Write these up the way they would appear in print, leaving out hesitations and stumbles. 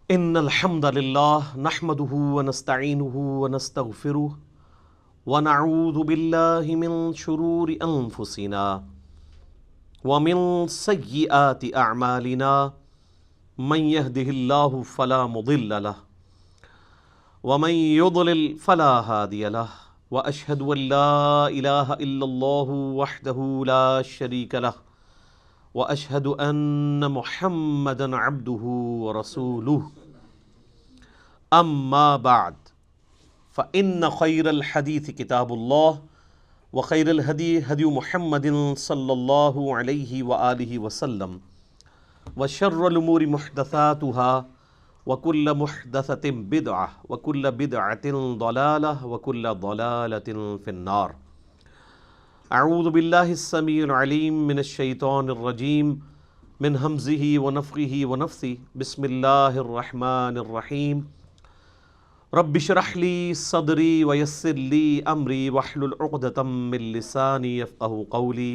ان الحمد للہ نحمده ونستعینه ونستغفره ونعوذ باللہ من شرور انفسنا ومن سیئات اعمالنا من يهده اللہ فلا مضل له ومن يضلل فلا هادی له واشهد ان لا الہ الا اللہ وحدہ لا شریک له واشهد ان محمدا عبده ورسوله اما بعد فان خیر الحدیث کتاب اللہ وخیر الہدی ہدی محمد صلی اللہ علیہ وآلہ وسلم وشر الامور محدثاتها وکل محدثۃ بدعہ وکل بدعۃ ضلالہ وکل ضلالۃ فی النار۔ اعوذ باللہ السمیع العلیم من الشیطان الرجیم من ہمزہ ونفخہ ونفثہ بسم اللہ الرحمن الرحیم رب اشرح لی صدری ویسر لی امری واحلل عقدۃ من لسانی یفقہوا قولی۔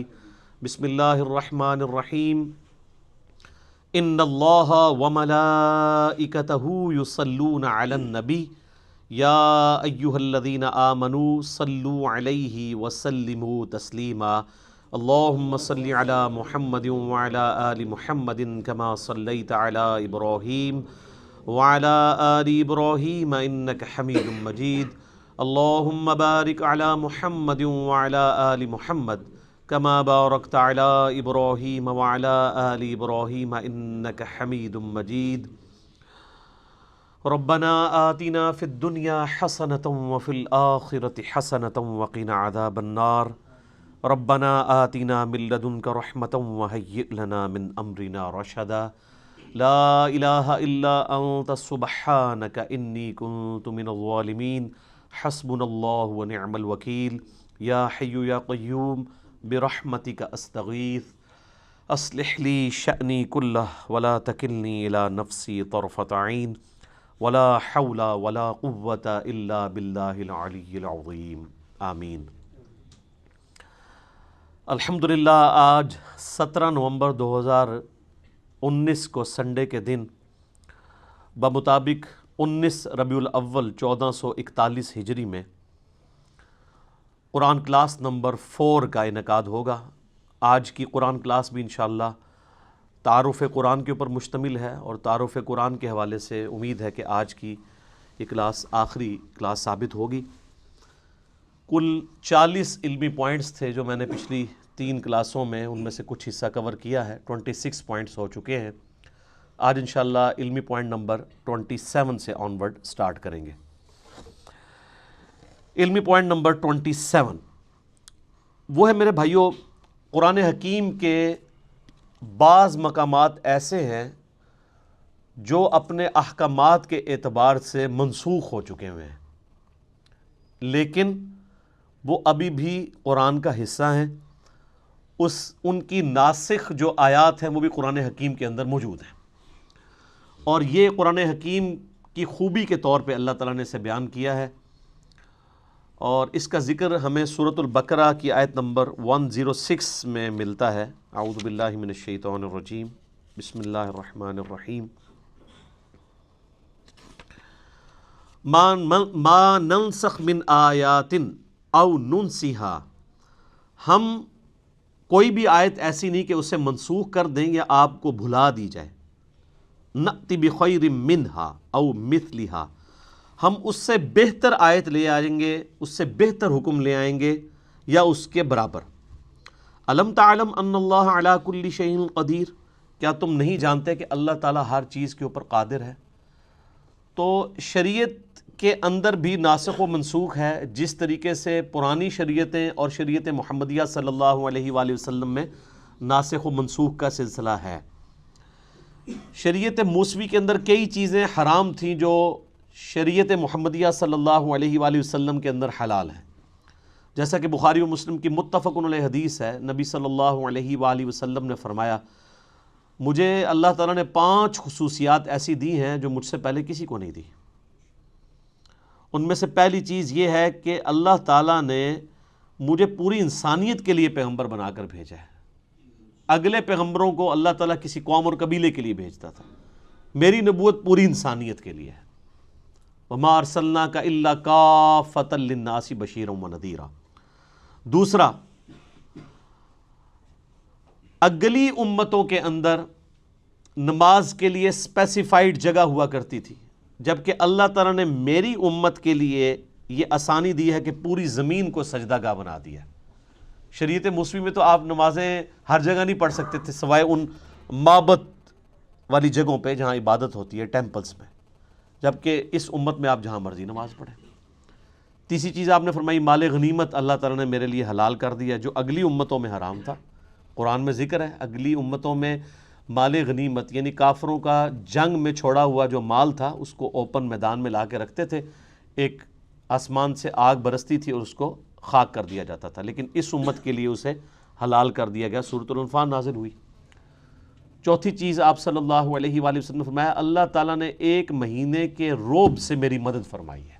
بسم اللہ الرحمن الرحیم ان اللہ وملائکتہ یصلون علی النبی یا ایہا الذین آمنوا صلوا علیہ وسلموا تسلیما۔ اللہم صل علی محمد وعلی آل محمد کما صلیت علی ابراہیم وعلی آل ابراہیم انک حمید مجید۔ اللہم بارک علی محمد وعلی آل محمد کما بارکت علی ابراہیم وعلی آل ابراہیم انک حمید مجید۔ ربنا آتنا فی الدنیا حسنۃ وفی الآخرۃ حسنۃ وقنا عذاب النار۔ ربنا آتنا من لدنک رحمۃ وہیئ لنا من امرنا رشدا۔ لا الہ الا انت سبحانک انی کنت من الظالمین۔ حسبنا اللہ ونعم الوکیل۔ یا حی یا قیوم برحمتک استغیث اصلح لی شأنی کلہ ولا تکلنی الی نفسی طرفۃ عین ولا حول ولا قوة الا باللہ العلی العظیم آمین۔ الحمدللہ آج 17 نومبر 2019 کو سنڈے کے دن بمطابق 19 ربیع الاول 1441 ہجری میں قرآن کلاس نمبر 4 کا انعقاد ہوگا۔ آج کی قرآن کلاس بھی انشاءاللہ تعارف قرآن کے اوپر مشتمل ہے، اور تعارف قرآن کے حوالے سے امید ہے کہ آج کی یہ کلاس آخری کلاس ثابت ہوگی۔ کل 40 علمی پوائنٹس تھے جو میں نے پچھلی 3 کلاسوں میں ان میں سے کچھ حصہ کور کیا ہے، 26 پوائنٹس ہو چکے ہیں۔ آج انشاءاللہ علمی پوائنٹ نمبر 27 سے آن ورڈ سٹارٹ کریں گے۔ علمی پوائنٹ نمبر 27 وہ ہے میرے بھائیوں، قرآن حکیم کے بعض مقامات ایسے ہیں جو اپنے احکامات کے اعتبار سے منسوخ ہو چکے ہوئے ہیں، لیکن وہ ابھی بھی قرآن کا حصہ ہیں۔ ان کی ناسخ جو آیات ہیں وہ بھی قرآن حکیم کے اندر موجود ہیں، اور یہ قرآن حکیم کی خوبی کے طور پہ اللہ تعالیٰ نے اسے بیان کیا ہے، اور اس کا ذکر ہمیں سورۃ البقرہ کی آیت نمبر 106 میں ملتا ہے۔ اعوذ باللہ من الشیطان الرجیم بسم اللہ الرحمن الرحیم ما ننسخ من آیات او ننسیہا، ہم کوئی بھی آیت ایسی نہیں کہ اسے منسوخ کر دیں یا آپ کو بھلا دی جائے۔ نأتی بخیر منہا او مثلہا، ہم اس سے بہتر آیت لے آئیں گے، اس سے بہتر حکم لے آئیں گے یا اس کے برابر۔ الم تعلم ان اللہ علی کل شیء قدیر، کیا تم نہیں جانتے کہ اللہ تعالیٰ ہر چیز کے اوپر قادر ہے؟ تو شریعت کے اندر بھی ناسخ و منسوخ ہے، جس طریقے سے پرانی شریعتیں اور شریعت محمدیہ صلی اللہ علیہ وآلہ وسلم میں ناسخ و منسوخ کا سلسلہ ہے۔ شریعت موسوی کے اندر کئی چیزیں حرام تھیں جو شریعت محمدیہ صلی اللہ علیہ وآلہ وسلم کے اندر حلال ہے، جیسا کہ بخاری و مسلم کی متفق علیہ حدیث ہے۔ نبی صلی اللہ علیہ وآلہ وسلم نے فرمایا، مجھے اللہ تعالیٰ نے 5 خصوصیات ایسی دی ہیں جو مجھ سے پہلے کسی کو نہیں دی۔ ان میں سے پہلی چیز یہ ہے کہ اللہ تعالیٰ نے مجھے پوری انسانیت کے لیے پیغمبر بنا کر بھیجا ہے۔ اگلے پیغمبروں کو اللہ تعالیٰ کسی قوم اور قبیلے کے لیے بھیجتا تھا، میری نبوت پوری انسانیت کے لیے ہے. وما ارسلناک الا کافۃ للناس بشیرا ونذیرا. دوسرا، اگلی امتوں کے اندر نماز کے لیے اسپیسیفائڈ جگہ ہوا کرتی تھی، جبکہ اللہ تعالیٰ نے میری امت کے لیے یہ آسانی دی ہے کہ پوری زمین کو سجدہ گاہ بنا دیا. شریعت موسوی میں تو آپ نمازیں ہر جگہ نہیں پڑھ سکتے تھے سوائے ان معبد والی جگہوں پہ جہاں عبادت ہوتی ہے، ٹیمپلز میں، جبکہ اس امت میں آپ جہاں مرضی نماز پڑھیں. تیسری چیز آپ نے فرمائی مال غنیمت اللہ تعالیٰ نے میرے لیے حلال کر دیا جو اگلی امتوں میں حرام تھا. قرآن میں ذکر ہے اگلی امتوں میں مال غنیمت یعنی کافروں کا جنگ میں چھوڑا ہوا جو مال تھا اس کو اوپن میدان میں لا کے رکھتے تھے، ایک آسمان سے آگ برستی تھی اور اس کو خاک کر دیا جاتا تھا، لیکن اس امت کے لیے اسے حلال کر دیا گیا. سورۃ الانفال نازل ہوئی. چوتھی چیز آپ صلی اللہ علیہ وآلہ وسلم نے فرمایا اللہ تعالیٰ نے ایک مہینے کے روب سے میری مدد فرمائی ہے.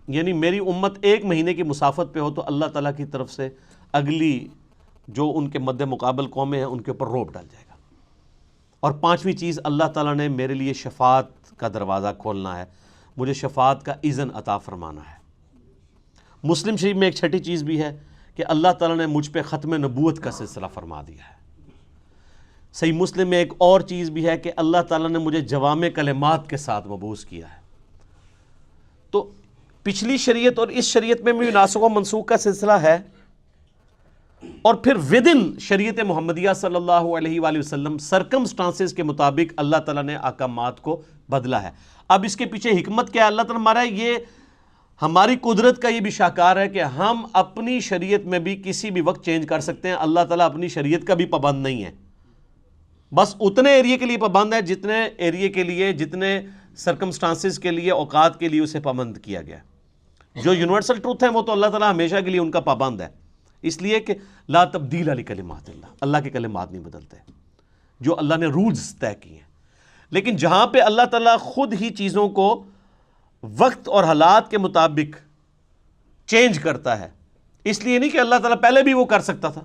یعنی میری امت ایک مہینے کی مسافت پہ ہو تو اللہ تعالیٰ کی طرف سے اگلی جو ان کے مد مقابل قومیں ہیں ان کے اوپر روب ڈال جائے گا. اور پانچویں چیز اللہ تعالیٰ نے میرے لیے شفاعت کا دروازہ کھولنا ہے، مجھے شفاعت کا اذن عطا فرمانا ہے. مسلم شریف میں ایک چھٹی چیز بھی ہے کہ اللہ تعالیٰ نے مجھ پہ ختم نبوت کا سلسلہ فرما دیا ہے. صحیح مسلم میں ایک اور چیز بھی ہے کہ اللہ تعالیٰ نے مجھے جوامع کلمات کے ساتھ مبعوث کیا ہے. تو پچھلی شریعت اور اس شریعت میں بھی ناسخ و منسوخ کا سلسلہ ہے، اور پھر ودن شریعت محمدیہ صلی اللہ علیہ وآلہ وسلم سرکمسٹانسز کے مطابق اللہ تعالیٰ نے احکامات کو بدلا ہے. اب اس کے پیچھے حکمت کیا ہے اللہ تعالیٰ ہمارا یہ ہماری قدرت کا یہ بھی شاہکار ہے کہ ہم اپنی شریعت میں بھی کسی بھی وقت چینج کر سکتے ہیں. اللہ تعالیٰ اپنی شریعت کا بھی پابند نہیں ہے، بس اتنے ایریے کے لیے پابند ہے جتنے ایریے کے لیے، جتنے سرکمسٹانسز کے لیے، اوقات کے لیے اسے پابند کیا گیا. جو یونیورسل ٹروتھ ہیں وہ تو اللہ تعالیٰ ہمیشہ کے لیے ان کا پابند ہے، اس لیے کہ لا تبدیل لکلمات اللہ، اللہ کے کلمات نہیں بدلتے، جو اللہ نے رولز طے کیے ہیں. لیکن جہاں پہ اللہ تعالیٰ خود ہی چیزوں کو وقت اور حالات کے مطابق چینج کرتا ہے، اس لیے نہیں کہ اللہ تعالیٰ پہلے بھی وہ کر سکتا تھا،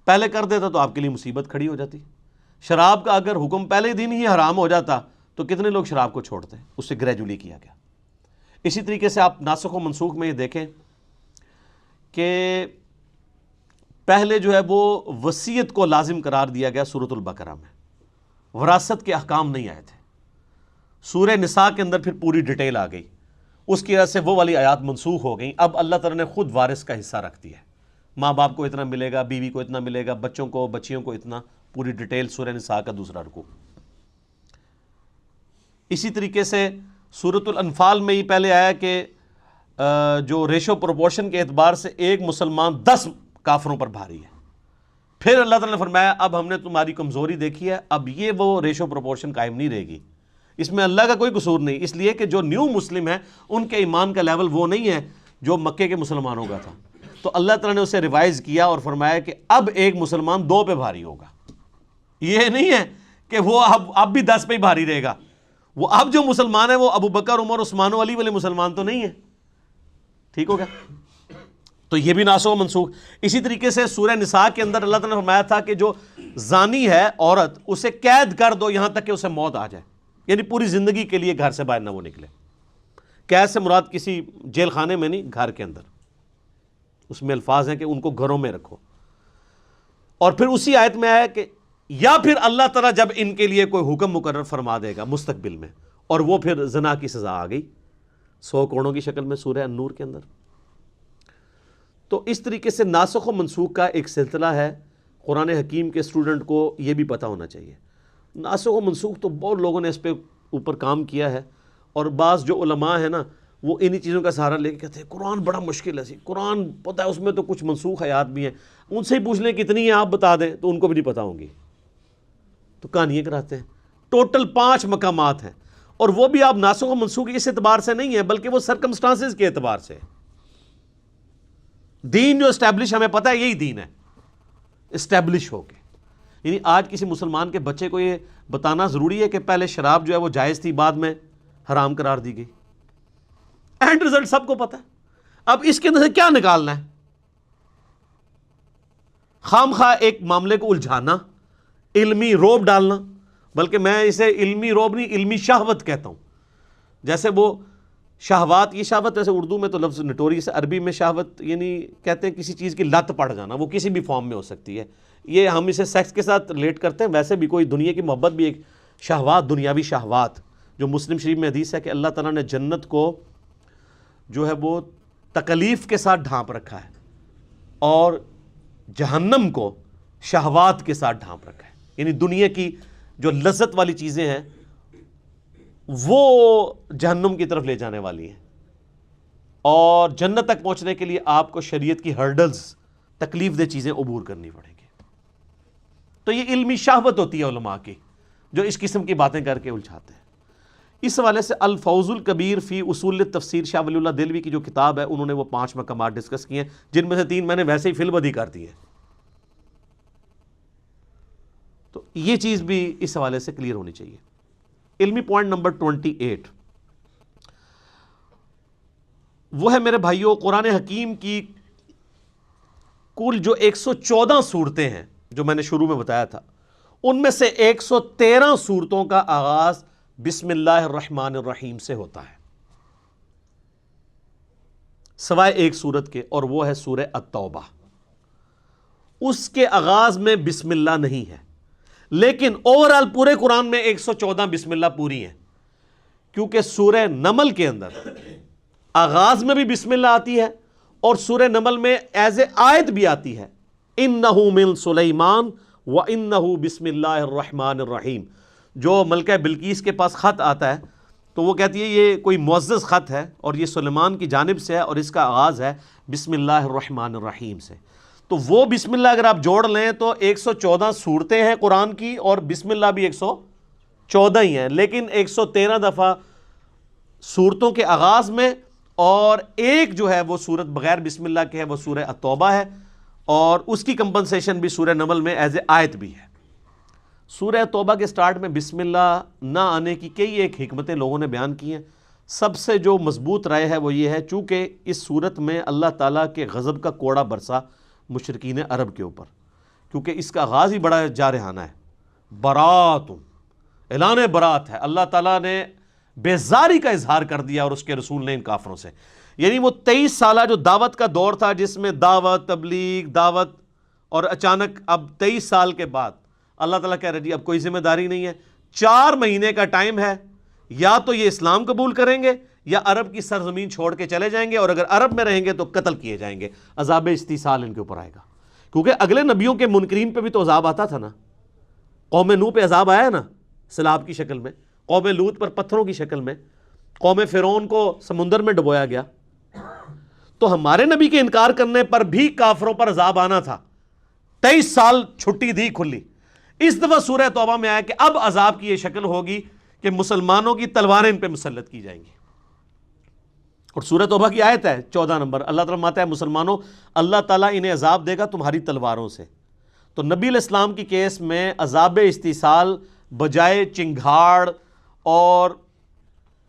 پہلے کر دیتا تو آپ کے لیے مصیبت کھڑی ہو جاتی. شراب کا اگر حکم پہلے دن ہی حرام ہو جاتا تو کتنے لوگ شراب کو چھوڑتے، اس سے گریجولی کیا گیا. اسی طریقے سے آپ ناسخ و منسوخ میں یہ دیکھیں کہ پہلے جو ہے وہ وصیت کو لازم قرار دیا گیا سورۃ البقرہ میں، وراثت کے احکام نہیں آئے تھے. سورہ نساء کے اندر پھر پوری ڈیٹیل آ گئی، اس کی وجہ سے وہ والی آیات منسوخ ہو گئیں. اب اللہ تعالیٰ نے خود وارث کا حصہ رکھ دیا ہے، ماں باپ کو اتنا ملے گا، بیوی کو اتنا ملے گا، بچوں کو بچیوں کو اتنا، پوری ڈیٹیل سورہ نساء کا دوسرا رکوع. اسی طریقے سے سورۃ الانفال میں ہی پہلے آیا کہ جو ریشو پروپورشن کے اعتبار سے ایک مسلمان 10 کافروں پر بھاری ہے. پھر اللہ تعالیٰ نے فرمایا اب ہم نے تمہاری کمزوری دیکھی ہے، اب یہ وہ ریشو پروپورشن قائم نہیں رہے گی. اس میں اللہ کا کوئی قصور نہیں، اس لیے کہ جو نیو مسلم ہیں ان کے ایمان کا لیول وہ نہیں ہے جو مکے کے مسلمانوں کا تھا. تو اللہ تعالیٰ نے اسے ریوائز کیا اور فرمایا کہ اب ایک مسلمان 2 پہ بھاری ہوگا. یہ نہیں ہے کہ وہ اب بھی 10 پہ ہی بھاری رہے گا. وہ اب جو مسلمان ہیں وہ ابو بکر، عمر، عثمان و علی والے مسلمان تو نہیں ہیں. ٹھیک ہو گیا؟ تو یہ بھی ناسخ و منسوخ. اسی طریقے سے سورہ نساء کے اندر اللہ تعالیٰ نے فرمایا تھا کہ جو زانی ہے عورت اسے قید کر دو یہاں تک کہ اسے موت آ جائے، یعنی پوری زندگی کے لیے گھر سے باہر نہ وہ نکلے. قید سے مراد کسی جیل خانے میں نہیں، گھر کے اندر. اس میں الفاظ ہیں کہ ان کو گھروں میں رکھو. اور پھر اسی آیت میں آیا کہ یا پھر اللہ تعالیٰ جب ان کے لیے کوئی حکم مقرر فرما دے گا مستقبل میں، اور وہ پھر زنا کی سزا آ گئی 100 کوڑوں کی شکل میں سورہ النور کے اندر. تو اس طریقے سے ناسخ و منسوخ کا ایک سلسلہ ہے. قرآن حکیم کے اسٹوڈنٹ کو یہ بھی پتہ ہونا چاہیے. ناسخ و منسوخ تو بہت لوگوں نے اس پہ اوپر کام کیا ہے، اور بعض جو علماء ہیں نا وہ انہی چیزوں کا سہارا لے کے کہتے ہیں قرآن بڑا مشکل ہے. قرآن پتہ ہے اس میں تو کچھ منسوخ آیات بھی ہیں، ان سے ہی پوچھ لیں کتنی ہیں آپ بتا دیں تو ان کو بھی نہیں پتہ ہوں گی. تو کہانیاں کراتے ہیں. ٹوٹل 5 مقامات ہیں، اور وہ بھی آپ ناسخ و منسوخ اس اعتبار سے نہیں ہے بلکہ وہ سرکمسٹانسز کے اعتبار سے. دین جو اسٹیبلش ہمیں پتہ ہے یہی دین ہے، اسٹیبلش ہو کے. یعنی آج کسی مسلمان کے بچے کو یہ بتانا ضروری ہے کہ پہلے شراب جو ہے وہ جائز تھی، بعد میں حرام قرار دی گئی. اینڈ رزلٹ سب کو پتہ ہے. اب اس کے اندر سے کیا نکالنا ہے؟ خام خواہ ایک معاملے کو الجھانا، علمی روب ڈالنا، بلکہ میں اسے علمی رعب نہیں، علمی شہوت کہتا ہوں. جیسے وہ شہوات، یہ شہوت ایسے اردو میں تو لفظ نٹوریس، عربی میں شہوت یعنی کہتے ہیں کسی چیز کی لت پڑ جانا، وہ کسی بھی فارم میں ہو سکتی ہے. یہ ہم اسے سیکس کے ساتھ ریلیٹ کرتے ہیں، ویسے بھی کوئی دنیا کی محبت بھی ایک شہوات، دنیاوی شہوات. جو مسلم شریف میں حدیث ہے کہ اللہ تعالیٰ نے جنت کو جو ہے وہ تکلیف کے ساتھ ڈھانپ رکھا ہے اور جہنم کو شہوات کے ساتھ ڈھانپ رکھا ہے. یعنی دنیا کی جو لذت والی چیزیں ہیں وہ جہنم کی طرف لے جانے والی ہیں، اور جنت تک پہنچنے کے لیے آپ کو شریعت کی ہرڈلز، تکلیف دہ چیزیں عبور کرنی پڑیں گی. تو یہ علمی شہوت ہوتی ہے علماء کی، جو اس قسم کی باتیں کر کے الجھاتے ہیں. اس حوالے سے الفوز الکبیر فی اصول تفسیر شاہ ولی اللہ دہلوی کی جو کتاب ہے، انہوں نے وہ 5 مقامات ڈسکس کیے ہیں، جن میں سے 3 میں نے ویسے ہی فی البدی کر دی ہے. تو یہ چیز بھی اس حوالے سے کلیئر ہونی چاہیے. علمی پوائنٹ نمبر 28 وہ ہے میرے بھائیوں، قرآن حکیم کی کل جو 114 صورتیں ہیں جو میں نے شروع میں بتایا تھا، ان میں سے 113 صورتوں کا آغاز بسم اللہ الرحمن الرحیم سے ہوتا ہے، سوائے ایک صورت کے، اور وہ ہے سورہ التوبہ. اس کے آغاز میں بسم اللہ نہیں ہے، لیکن اوورال پورے قرآن میں 114 بسم اللہ پوری ہیں، کیونکہ سورہ نمل کے اندر آغاز میں بھی بسم اللہ آتی ہے، اور سورہ نمل میں ایز اے آیت بھی آتی ہے، اِنَّهُ مِن سُلَيْمَانَ وَإِنَّهُ بسم اللہ الرحمن الرحیم. جو ملکہ بلقیس کے پاس خط آتا ہے تو وہ کہتی ہے یہ کوئی معزز خط ہے اور یہ سلیمان کی جانب سے ہے، اور اس کا آغاز ہے بسم اللہ الرحمن الرحیم سے. تو وہ بسم اللہ اگر آپ جوڑ لیں تو 114 صورتیں ہیں قرآن کی، اور بسم اللہ بھی 114 ہی ہیں، لیکن 113 دفعہ صورتوں کے آغاز میں، اور ایک جو ہے وہ صورت بغیر بسم اللہ کے ہے، وہ سورہ التوبہ ہے، اور اس کی کمپنسیشن بھی سورہ نمل میں ایز اے آیت بھی ہے. سورہ توبہ کے سٹارٹ میں بسم اللہ نہ آنے کی کئی ایک حکمتیں لوگوں نے بیان کی ہیں. سب سے جو مضبوط رائے ہے وہ یہ ہے، چونکہ اس صورت میں اللہ تعالیٰ کے غضب کا کوڑا برسا مشرکین عرب کے اوپر، کیونکہ اس کا آغاز ہی بڑا جارحانہ ہے، برات، اعلان برات ہے. اللہ تعالیٰ نے بیزاری کا اظہار کر دیا اور اس کے رسول نے ان کافروں سے. یعنی وہ 23 سالہ جو دعوت کا دور تھا، جس میں دعوت، تبلیغ، دعوت، اور اچانک اب 23 سال کے بعد اللہ تعالیٰ کہہ رہے جی اب کوئی ذمہ داری نہیں ہے، 4 مہینے کا ٹائم ہے، یا تو یہ اسلام قبول کریں گے یا عرب کی سرزمین چھوڑ کے چلے جائیں گے، اور اگر عرب میں رہیں گے تو قتل کیے جائیں گے. عذاب استیصال ان کے اوپر آئے گا، کیونکہ اگلے نبیوں کے منکرین پہ بھی تو عذاب آتا تھا نا. قوم نوح پہ عذاب آیا نا سیلاب کی شکل میں، قوم لوط پر پتھروں کی شکل میں، قوم فرعون کو سمندر میں ڈبویا گیا. تو ہمارے نبی کے انکار کرنے پر بھی کافروں پر عذاب آنا تھا. 23 سال چھٹی دی کھلی. اس دفعہ سورہ توبہ میں آیا کہ اب عذاب کی یہ شکل ہوگی کہ مسلمانوں کی تلواریں ان پہ مسلط کی جائیں گی. اور سورہ توبہ کی آیت ہے 14 نمبر، اللہ تعالیٰ فرماتا ہے مسلمانوں اللہ تعالیٰ انہیں عذاب دے گا تمہاری تلواروں سے. تو نبی علیہ السلام کی کیس میں عذاب استیصال بجائے چنگھاڑ اور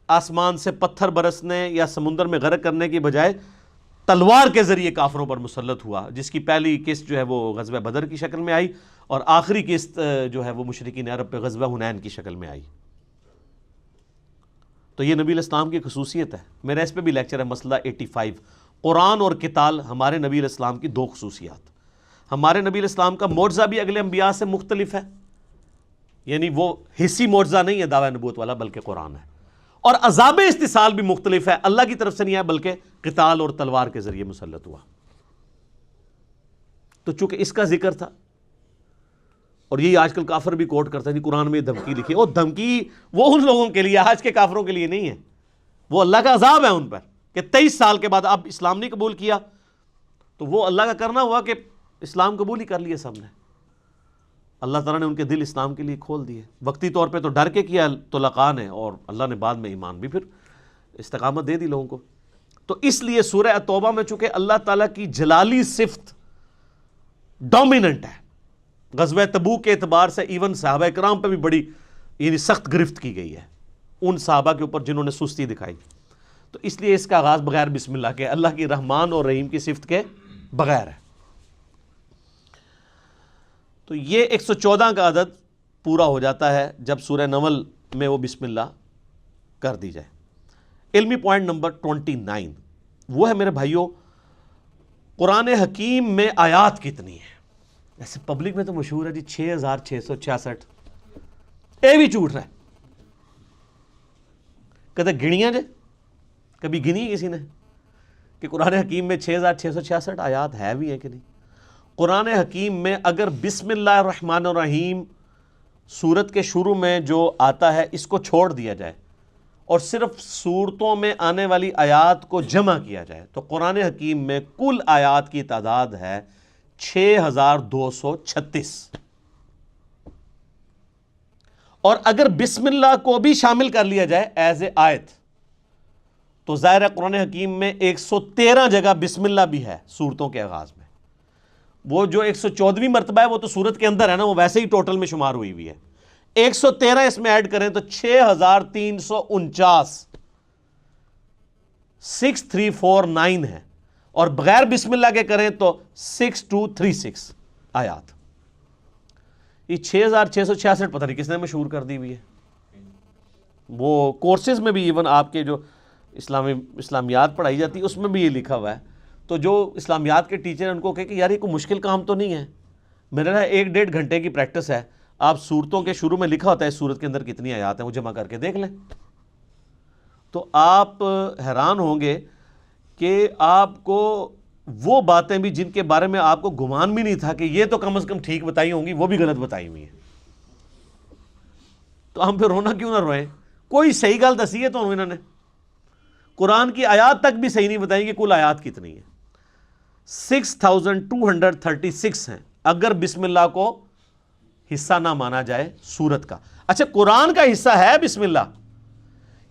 آسمان سے پتھر برسنے یا سمندر میں غرق کرنے کی بجائے تلوار کے ذریعے کافروں پر مسلط ہوا، جس کی پہلی قسط جو ہے وہ غزوہ بدر کی شکل میں آئی، اور آخری قسط جو ہے وہ مشرکین عرب پہ غزوہ حنین کی شکل میں آئی. تو یہ نبی علیہ السلام کی خصوصیت ہے. میرا اس پہ بھی لیکچر ہے، مسئلہ 85، قرآن اور قتال ہمارے نبی علیہ السلام کی 2 خصوصیات. ہمارے نبی علیہ السلام کا معجزہ بھی اگلے انبیاء سے مختلف ہے، یعنی وہ حصی معجزہ نہیں ہے دعوی نبوت والا، بلکہ قرآن ہے. اور عذاب استیصال بھی مختلف ہے، اللہ کی طرف سے نہیں ہے بلکہ قتال اور تلوار کے ذریعے مسلط ہوا. تو چونکہ اس کا ذکر تھا، اور یہی آج کل کافر بھی کوٹ کرتا ہے کہ قرآن میں یہ دھمکی لکھی، وہ دھمکی وہ ان لوگوں کے لیے، آج کے کافروں کے لیے نہیں ہے. وہ اللہ کا عذاب ہے ان پر کہ 23 سال کے بعد اب اسلام نہیں قبول کیا، تو وہ اللہ کا کرنا ہوا کہ اسلام قبول ہی کر لیے سب نے. اللہ تعالیٰ نے ان کے دل اسلام کے لیے کھول دیے. وقتی طور پہ تو ڈر کے کیا تو لقاء نے، اور اللہ نے بعد میں ایمان بھی پھر استقامت دے دی لوگوں کو. تو اس لیے سورہ توبہ میں چونکہ اللہ تعالیٰ کی جلالی صفت ڈومیننٹ ہے، غزوہ تبوک کے اعتبار سے ایون صحابہ کرام پہ بھی بڑی یعنی سخت گرفت کی گئی ہے، ان صحابہ کے اوپر جنہوں نے سستی دکھائی. تو اس لیے اس کا آغاز بغیر بسم اللہ کے، اللہ کی رحمان اور رحیم کی صفت کے بغیر ہے. تو یہ 114 کا عدد پورا ہو جاتا ہے جب سورہ نمل میں وہ بسم اللہ کر دی جائے۔ علمی پوائنٹ نمبر 29 وہ ہے میرے بھائیوں، قرآن حکیم میں آیات کتنی ہیں؟ ایسے پبلک میں تو مشہور ہے جی 6666، اے بھی جھوٹ رہا ہے، کہتے گنیاں جے، کبھی گنی کسی نے کہ قرآن حکیم میں 6666 آیات ہے بھی ہیں کہ نہیں؟ قرآن حکیم میں اگر بسم اللہ الرحمن الرحیم سورت کے شروع میں جو آتا ہے اس کو چھوڑ دیا جائے اور صرف سورتوں میں آنے والی آیات کو جمع کیا جائے تو قرآن حکیم میں کل آیات کی تعداد ہے 6236۔ اور اگر بسم اللہ کو بھی شامل کر لیا جائے ایز اے آیت تو ظاہر ہے قرآن حکیم میں 113 جگہ بسم اللہ بھی ہے سورتوں کے آغاز میں۔ وہ جو 114ویں مرتبہ ہے وہ تو سورت کے اندر ہے نا، وہ ویسے ہی ٹوٹل میں شمار ہوئی ہوئی ہے، 113 اس میں ایڈ کریں تو 6349 6349 ہے، اور بغیر بسم اللہ کے کریں تو 6236 آیات۔ یہ 6666 پتہ نہیں کس نے مشہور کر دی ہوئی ہے۔ وہ کورسز میں بھی ایون آپ کے جو اسلامیات پڑھائی جاتی ہے اس میں بھی یہ لکھا ہوا ہے، تو جو اسلامیات کے ٹیچر ہیں ان کو کہے کہ یار یہ کوئی مشکل کام تو نہیں ہے، میرے نا 1-1.5 گھنٹے کی پریکٹس ہے، آپ سورتوں کے شروع میں لکھا ہوتا ہے سورت کے اندر کتنی آیات ہیں وہ جمع کر کے دیکھ لیں، تو آپ حیران ہوں گے کہ آپ کو وہ باتیں بھی جن کے بارے میں آپ کو گمان بھی نہیں تھا کہ یہ تو کم از کم ٹھیک بتائی ہوں گی، وہ بھی غلط بتائی ہوئی ہیں۔ تو ہم پھر رونا کیوں نہ روئیں؟ کوئی صحیح گل دسی ہے تو انہوں نے قرآن کی آیات تک بھی صحیح نہیں بتائیں کہ کل آیات کتنی ہیں، 6236 ہیں اگر بسم اللہ کو حصہ نہ مانا جائے سورت کا۔ اچھا قرآن کا حصہ ہے بسم اللہ،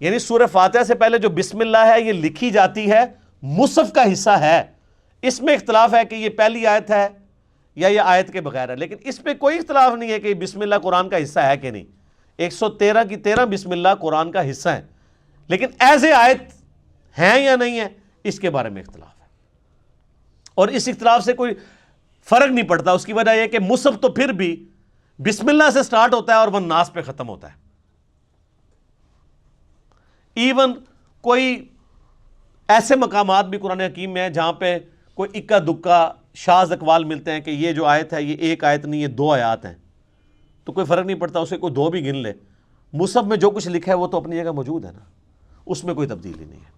یعنی سورہ فاتحہ سے پہلے جو بسم اللہ ہے یہ لکھی جاتی ہے، مصحف کا حصہ ہے۔ اس میں اختلاف ہے کہ یہ پہلی آیت ہے یا یہ آیت کے بغیر ہے، لیکن اس پہ کوئی اختلاف نہیں ہے کہ بسم اللہ قرآن کا حصہ ہے کہ نہیں۔ 113 کی 13 بسم اللہ قرآن کا حصہ ہے، لیکن ایز اے آیت ہیں یا نہیں ہے اس کے بارے میں اختلاف ہے، اور اس اختلاف سے کوئی فرق نہیں پڑتا۔ اس کی وجہ یہ کہ مصحف تو پھر بھی بسم اللہ سے سٹارٹ ہوتا ہے اور والناس پہ ختم ہوتا ہے۔ ایون کوئی ایسے مقامات بھی قرآن حکیم میں ہیں جہاں پہ کوئی اکا دکا شاذ اقوال ملتے ہیں کہ یہ جو آیت ہے یہ ایک آیت نہیں، یہ 2 آیات ہیں، تو کوئی فرق نہیں پڑتا، اسے کوئی 2 بھی گن لے، مصحف میں جو کچھ لکھا ہے وہ تو اپنی جگہ موجود ہے نا، اس میں کوئی تبدیلی نہیں ہے۔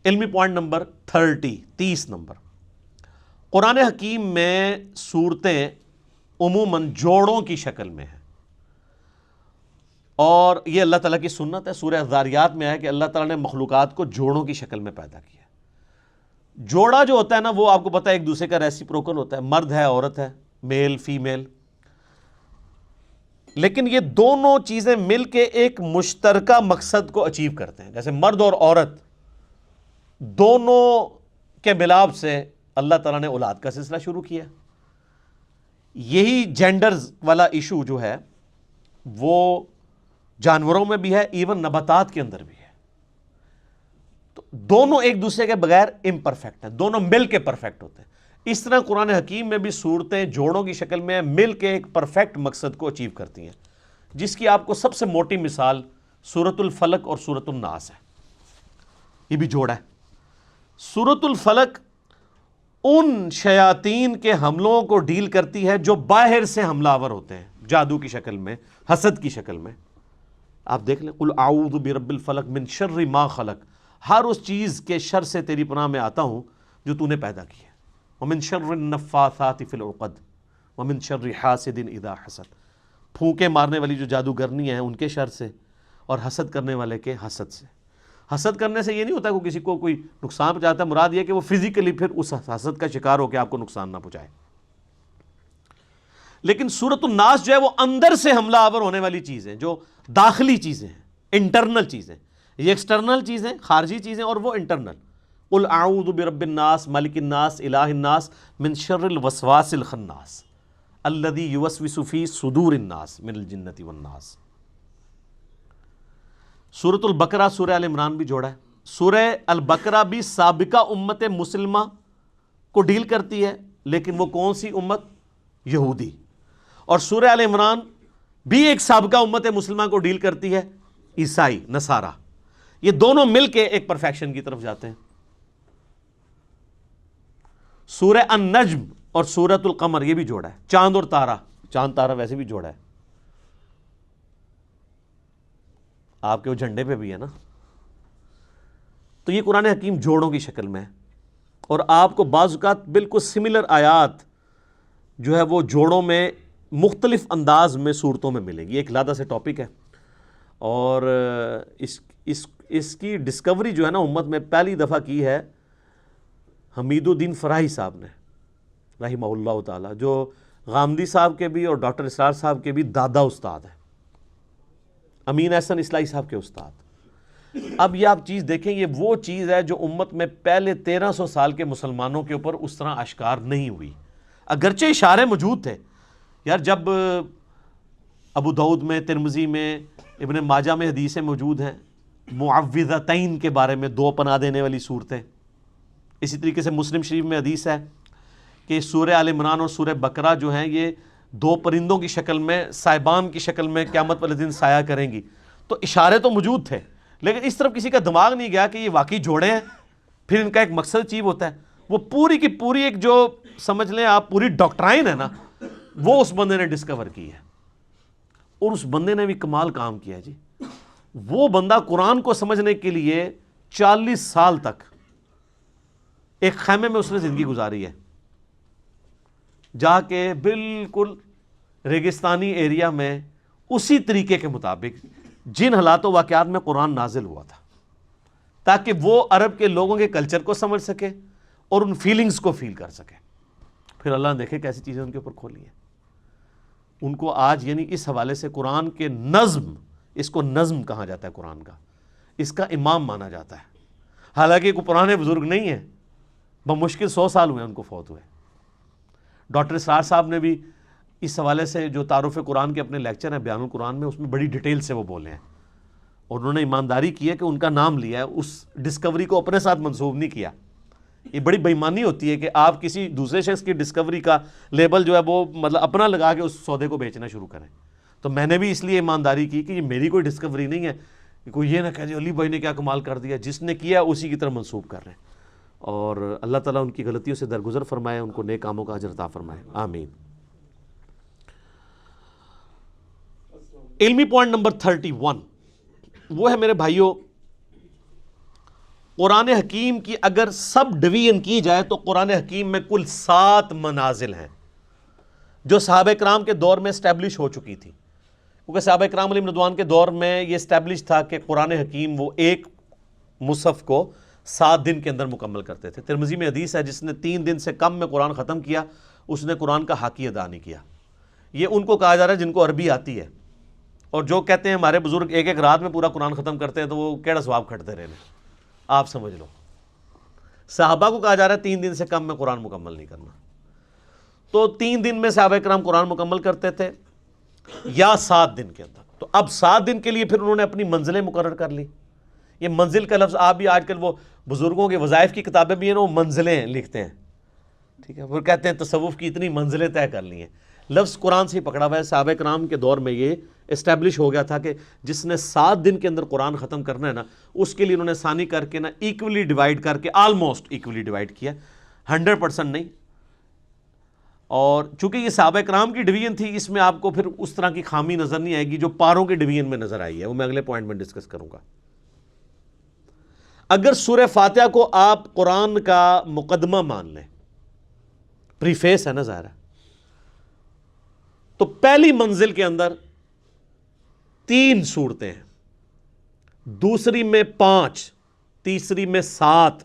علمی پوائنٹ نمبر 30 نمبر، قرآن حکیم میں صورتیں عموماً جوڑوں کی شکل میں ہیں، اور یہ اللہ تعالیٰ کی سنت ہے۔ سورہ الذاریات میں ہے کہ اللہ تعالیٰ نے مخلوقات کو جوڑوں کی شکل میں پیدا کیا۔ جوڑا جو ہوتا ہے نا وہ آپ کو پتہ ہے ایک دوسرے کا ریسیپروکل ہوتا ہے، مرد ہے عورت ہے، میل فیمیل، لیکن یہ دونوں چیزیں مل کے ایک مشترکہ مقصد کو اچیو کرتے ہیں۔ جیسے مرد اور عورت دونوں کے ملاپ سے اللہ تعالیٰ نے اولاد کا سلسلہ شروع کیا۔ یہی جینڈرز والا ایشو جو ہے وہ جانوروں میں بھی ہے، ایون نباتات کے اندر بھی ہے۔ تو دونوں ایک دوسرے کے بغیر امپرفیکٹ ہیں، دونوں مل کے پرفیکٹ ہوتے ہیں۔ اس طرح قرآن حکیم میں بھی صورتیں جوڑوں کی شکل میں مل کے ایک پرفیکٹ مقصد کو اچیو کرتی ہیں، جس کی آپ کو سب سے موٹی مثال سورۃ الفلق اور سورۃ الناس ہے۔ یہ بھی جوڑا ہے۔ سورۃ الفلق ان شیاطین کے حملوں کو ڈیل کرتی ہے جو باہر سے حملہ آور ہوتے ہیں، جادو کی شکل میں، حسد کی شکل میں۔ آپ دیکھ لیں، قل اعوذ برب الفلق من شر ما خلق، ہر اس چیز کے شر سے تیری پناہ میں آتا ہوں جو تو نے پیدا کی ہے۔ ومن شر النفاثات فی العقد ومن شر حاسد اذا حسد، پھونکے مارنے والی جو جادوگرنی ہیں ان کے شر سے، اور حسد کرنے والے کے حسد سے۔ حسد کرنے سے یہ نہیں ہوتا کہ کسی کو کوئی نقصان پہنچاتا ہے، مراد یہ کہ وہ فزیکلی پھر اس حسد کا شکار ہو کے آپ کو نقصان نہ پہنچائے۔ لیکن سورۃ الناس جو ہے وہ اندر سے حملہ آور ہونے والی چیز ہے، جو داخلی چیزیں ہیں، انٹرنل چیزیں۔ یہ ایکسٹرنل چیزیں، خارجی چیزیں، اور وہ انٹرنل۔ قل اعوذ برب الناس ملک الناس الہ الناس من شر الوسواس الخناس الذی یوسوس فی صدور الناس من الجنۃ والناس۔ سورۃ البقرہ سورہ ال عمران بھی جوڑا ہے۔ سورہ البقرہ بھی سابقہ امت مسلمہ کو ڈیل کرتی ہے، لیکن وہ کون سی امت؟ یہودی۔ اور سورہ آل عمران بھی ایک سابقہ امت مسلمہ کو ڈیل کرتی ہے، عیسائی نصارہ، یہ دونوں مل کے ایک پرفیکشن کی طرف جاتے ہیں۔ سورہ النجم اور سورۃ القمر یہ بھی جوڑا ہے، چاند اور تارہ، چاند تارہ ویسے بھی جوڑا ہے، آپ کے وہ جھنڈے پہ بھی ہے نا۔ تو یہ قرآن حکیم جوڑوں کی شکل میں ہے، اور آپ کو بعض اوقات بالکل سملر آیات جو ہے وہ جوڑوں میں مختلف انداز میں صورتوں میں ملیں گی۔ ایک علیحدہ سے ٹاپک ہے، اور اس کی ڈسکوری جو ہے نا امت میں پہلی دفعہ کی ہے حمید الدین فراہی صاحب نے رحمہ اللہ تعالی، جو غامدی صاحب کے بھی اور ڈاکٹر اسرار صاحب کے بھی دادا استاد ہیں، امین احسن اصلاحی صاحب کے استاد۔ اب یہ آپ چیز دیکھیں، یہ وہ چیز ہے جو امت میں پہلے 1300 سال کے مسلمانوں کے اوپر اس طرح اشکار نہیں ہوئی، اگرچہ اشارے موجود تھے۔ یار جب ابو داؤد میں، ترمذی میں، ابن ماجہ میں حدیثیں موجود ہیں معوذتین کے بارے میں، دو پناہ دینے والی صورتیں، اسی طریقے سے مسلم شریف میں حدیث ہے کہ سورہ آل عمران اور سورہ بقرہ جو ہیں یہ دو پرندوں کی شکل میں، صاحبان کی شکل میں قیامت والے دن سایہ کریں گی، تو اشارے تو موجود تھے، لیکن اس طرف کسی کا دماغ نہیں گیا کہ یہ واقعی جوڑے ہیں، پھر ان کا ایک مقصد اچیو ہوتا ہے۔ وہ پوری کی پوری ایک جو سمجھ لیں آپ پوری ڈاکٹرائن ہے نا، وہ اس بندے نے ڈسکور کی ہے، اور اس بندے نے بھی کمال کام کیا ہے جی۔ وہ بندہ قرآن کو سمجھنے کے لیے 40 سال تک ایک خیمے میں اس نے زندگی گزاری ہے، جا کے بالکل ریگستانی ایریا میں اسی طریقے کے مطابق جن حالات و واقعات میں قرآن نازل ہوا تھا، تاکہ وہ عرب کے لوگوں کے کلچر کو سمجھ سکے اور ان فیلنگز کو فیل کر سکے۔ پھر اللہ نے دیکھے کیسی چیزیں ان کے اوپر کھولی ہیں۔ ان کو آج یعنی اس حوالے سے قرآن کے نظم، اس کو نظم کہا جاتا ہے قرآن کا، اس کا امام مانا جاتا ہے، حالانکہ کوئی پرانے بزرگ نہیں ہیں، بمشکل 100 سال ہوئے ان کو فوت ہوئے۔ ڈاکٹر اسرار صاحب نے بھی اس حوالے سے جو تعارف قرآن کے اپنے لیکچر ہیں بیان القرآن میں، اس میں بڑی ڈیٹیل سے وہ بولے ہیں، اور انہوں نے ایمانداری کی ہے کہ ان کا نام لیا ہے، اس ڈسکوری کو اپنے ساتھ منسوب نہیں کیا۔ یہ بڑی بے ایمانی ہوتی ہے کہ آپ کسی دوسرے شخص کی ڈسکوری کا لیبل جو ہے وہ مطلب اپنا لگا کے اس سودے کو بیچنا شروع کریں۔ تو میں نے بھی اس لیے ایمانداری کی کہ یہ میری کوئی ڈسکوری نہیں ہے، کہ کوئی یہ نہ کہہ جی علی بھائی نے کیا کمال کر دیا، جس نے کیا اسی کی طرح منسوب کر رہے ہیں۔ اور اللہ تعالیٰ ان کی غلطیوں سے درگزر فرمائے، ان کو نیک کاموں کا اجر عطا فرمائے، آمین۔ علمی پوائنٹ نمبر 31 وہ ہے میرے بھائیوں، قرآن حکیم کی اگر سب ڈویژن کی جائے تو قرآن حکیم میں کل 7 منازل ہیں جو صحابہ کرام کے دور میں اسٹیبلش ہو چکی تھی، کیونکہ صحابہ کرام علیہم رضوان کے دور میں یہ اسٹیبلش تھا کہ قرآن حکیم وہ ایک مصحف کو 7 دن کے اندر مکمل کرتے تھے۔ ترمذی میں حدیث ہے جس نے 3 دن سے کم میں قرآن ختم کیا اس نے قرآن کا حق ادا نہیں کیا۔ یہ ان کو کہا جا رہا ہے جن کو عربی آتی ہے، اور جو کہتے ہیں ہمارے بزرگ ایک رات میں پورا قرآن ختم کرتے ہیں تو وہ کیڑا ثواب کھٹتے رہنے، آپ سمجھ لو۔ صحابہ کو کہا جا رہا ہے 3 دن سے کم میں قرآن مکمل نہیں کرنا، تو 3 دن میں صحابہ کرام قرآن مکمل کرتے تھے یا 7 دن کے اندر۔ تو اب 7 دن کے لیے پھر انہوں نے اپنی منزلیں مقرر کر لی۔ یہ منزل کا لفظ آپ بھی آج کل وہ بزرگوں کے وظائف کی کتابیں بھی ہیں نا، وہ منزلیں لکھتے ہیں، ٹھیک ہے، وہ کہتے ہیں تصوف کی اتنی منزلیں طے کر لی ہیں، لفظ قرآن سے ہی پکڑا ہوا ہے۔ صحابہ کرام کے دور میں یہ اسٹیبلش ہو گیا تھا کہ جس نے 7 دن کے اندر قرآن ختم کرنا ہے نا، اس کے لیے انہوں نے ثانی کر کے نا ایکولی ڈیوائڈ کر کے، آلموسٹ ایکولی ڈیوائڈ کیا، 100% نہیں۔ اور چونکہ یہ صحابہ کرام کی ڈویژن تھی، اس میں آپ کو پھر اس طرح کی خامی نظر نہیں آئے گی جو پاروں کی ڈویژن میں نظر آئی ہے، وہ میں اگلے پوائنٹ میں ڈسکس کروں گا۔ اگر سورہ فاتحہ کو آپ قرآن کا مقدمہ مان لیں، پریفیس ہے نا ظاہر ہے، تو پہلی منزل کے اندر 3 صورتیں ہیں، دوسری میں 5، تیسری میں 7،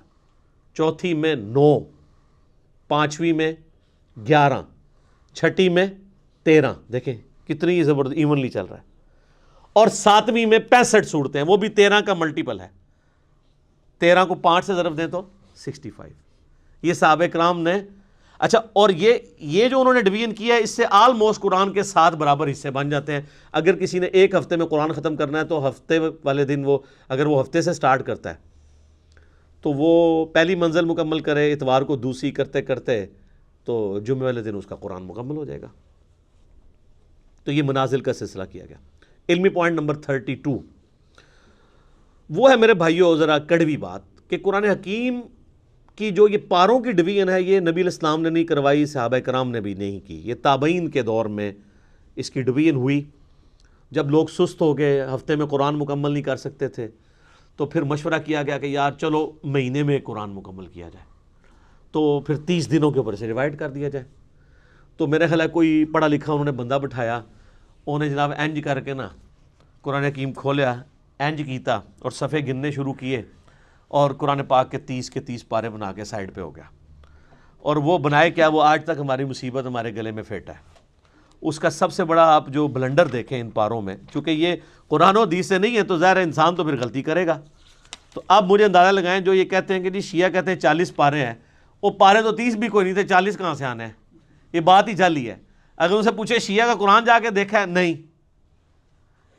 چوتھی میں 9، پانچویں میں 11، چھٹی میں 13۔ دیکھیں کتنی زبردست ایونلی چل رہا ہے، اور 7ویں میں 65 صورتیں ہیں، وہ بھی 13 کا ملٹیپل ہے، 13 کو 5 سے ضرب دیں تو 65۔ یہ صحابہ کرام نے، اچھا، اور یہ جو انہوں نے ڈویژن کیا ہے، اس سے آلموسٹ قرآن کے 7 برابر حصے بن جاتے ہیں۔ اگر کسی نے ایک ہفتے میں قرآن ختم کرنا ہے تو ہفتے والے دن وہ، اگر وہ ہفتے سے سٹارٹ کرتا ہے تو وہ پہلی منزل مکمل کرے، اتوار کو دوسری کرتے کرتے تو جمعے والے دن اس کا قرآن مکمل ہو جائے گا۔ تو یہ منازل کا سلسلہ کیا گیا۔ علمی پوائنٹ نمبر 32 وہ ہے میرے بھائیوں ذرا کڑوی بات کہ قرآن حکیم کی جو یہ پاروں کی ڈویژن ہے یہ نبی علیہ السلام نے نہیں کروائی، صحابہ کرام نے بھی نہیں کی، یہ تابعین کے دور میں اس کی ڈویژن ہوئی۔ جب لوگ سست ہو گئے، ہفتے میں قرآن مکمل نہیں کر سکتے تھے، تو پھر مشورہ کیا گیا کہ یار چلو مہینے میں قرآن مکمل کیا جائے، تو پھر 30 دنوں کے اوپر سے ڈیوائڈ کر دیا جائے۔ تو میرے خیال ہے کوئی پڑھا لکھا انہوں نے بندہ بٹھایا، انہوں نے جناب اینج کر کے نا قرآن حکیم کھولیا، اینج کیتا اور صفحے گننے شروع کیے، اور قرآن پاک کے 30 پارے بنا کے سائڈ پہ ہو گیا۔ اور وہ بنائے کیا، وہ آج تک ہماری مصیبت ہمارے گلے میں پھیٹا ہے۔ اس کا سب سے بڑا آپ جو بلنڈر دیکھیں ان پاروں میں، چونکہ یہ قرآن و حدیث سے نہیں ہے تو ظاہر ہے انسان تو پھر غلطی کرے گا۔ تو اب مجھے اندازہ لگائیں جو یہ کہتے ہیں کہ جی شیعہ کہتے ہیں 40 پارے ہیں، وہ پارے تو 30 بھی کوئی نہیں تھے، 40 کہاں سے آنے ہیں؟ یہ بات ہی جعلی ہے۔ اگر ان سے پوچھے شیعہ کا قرآن جا کے دیکھا ہے، نہیں۔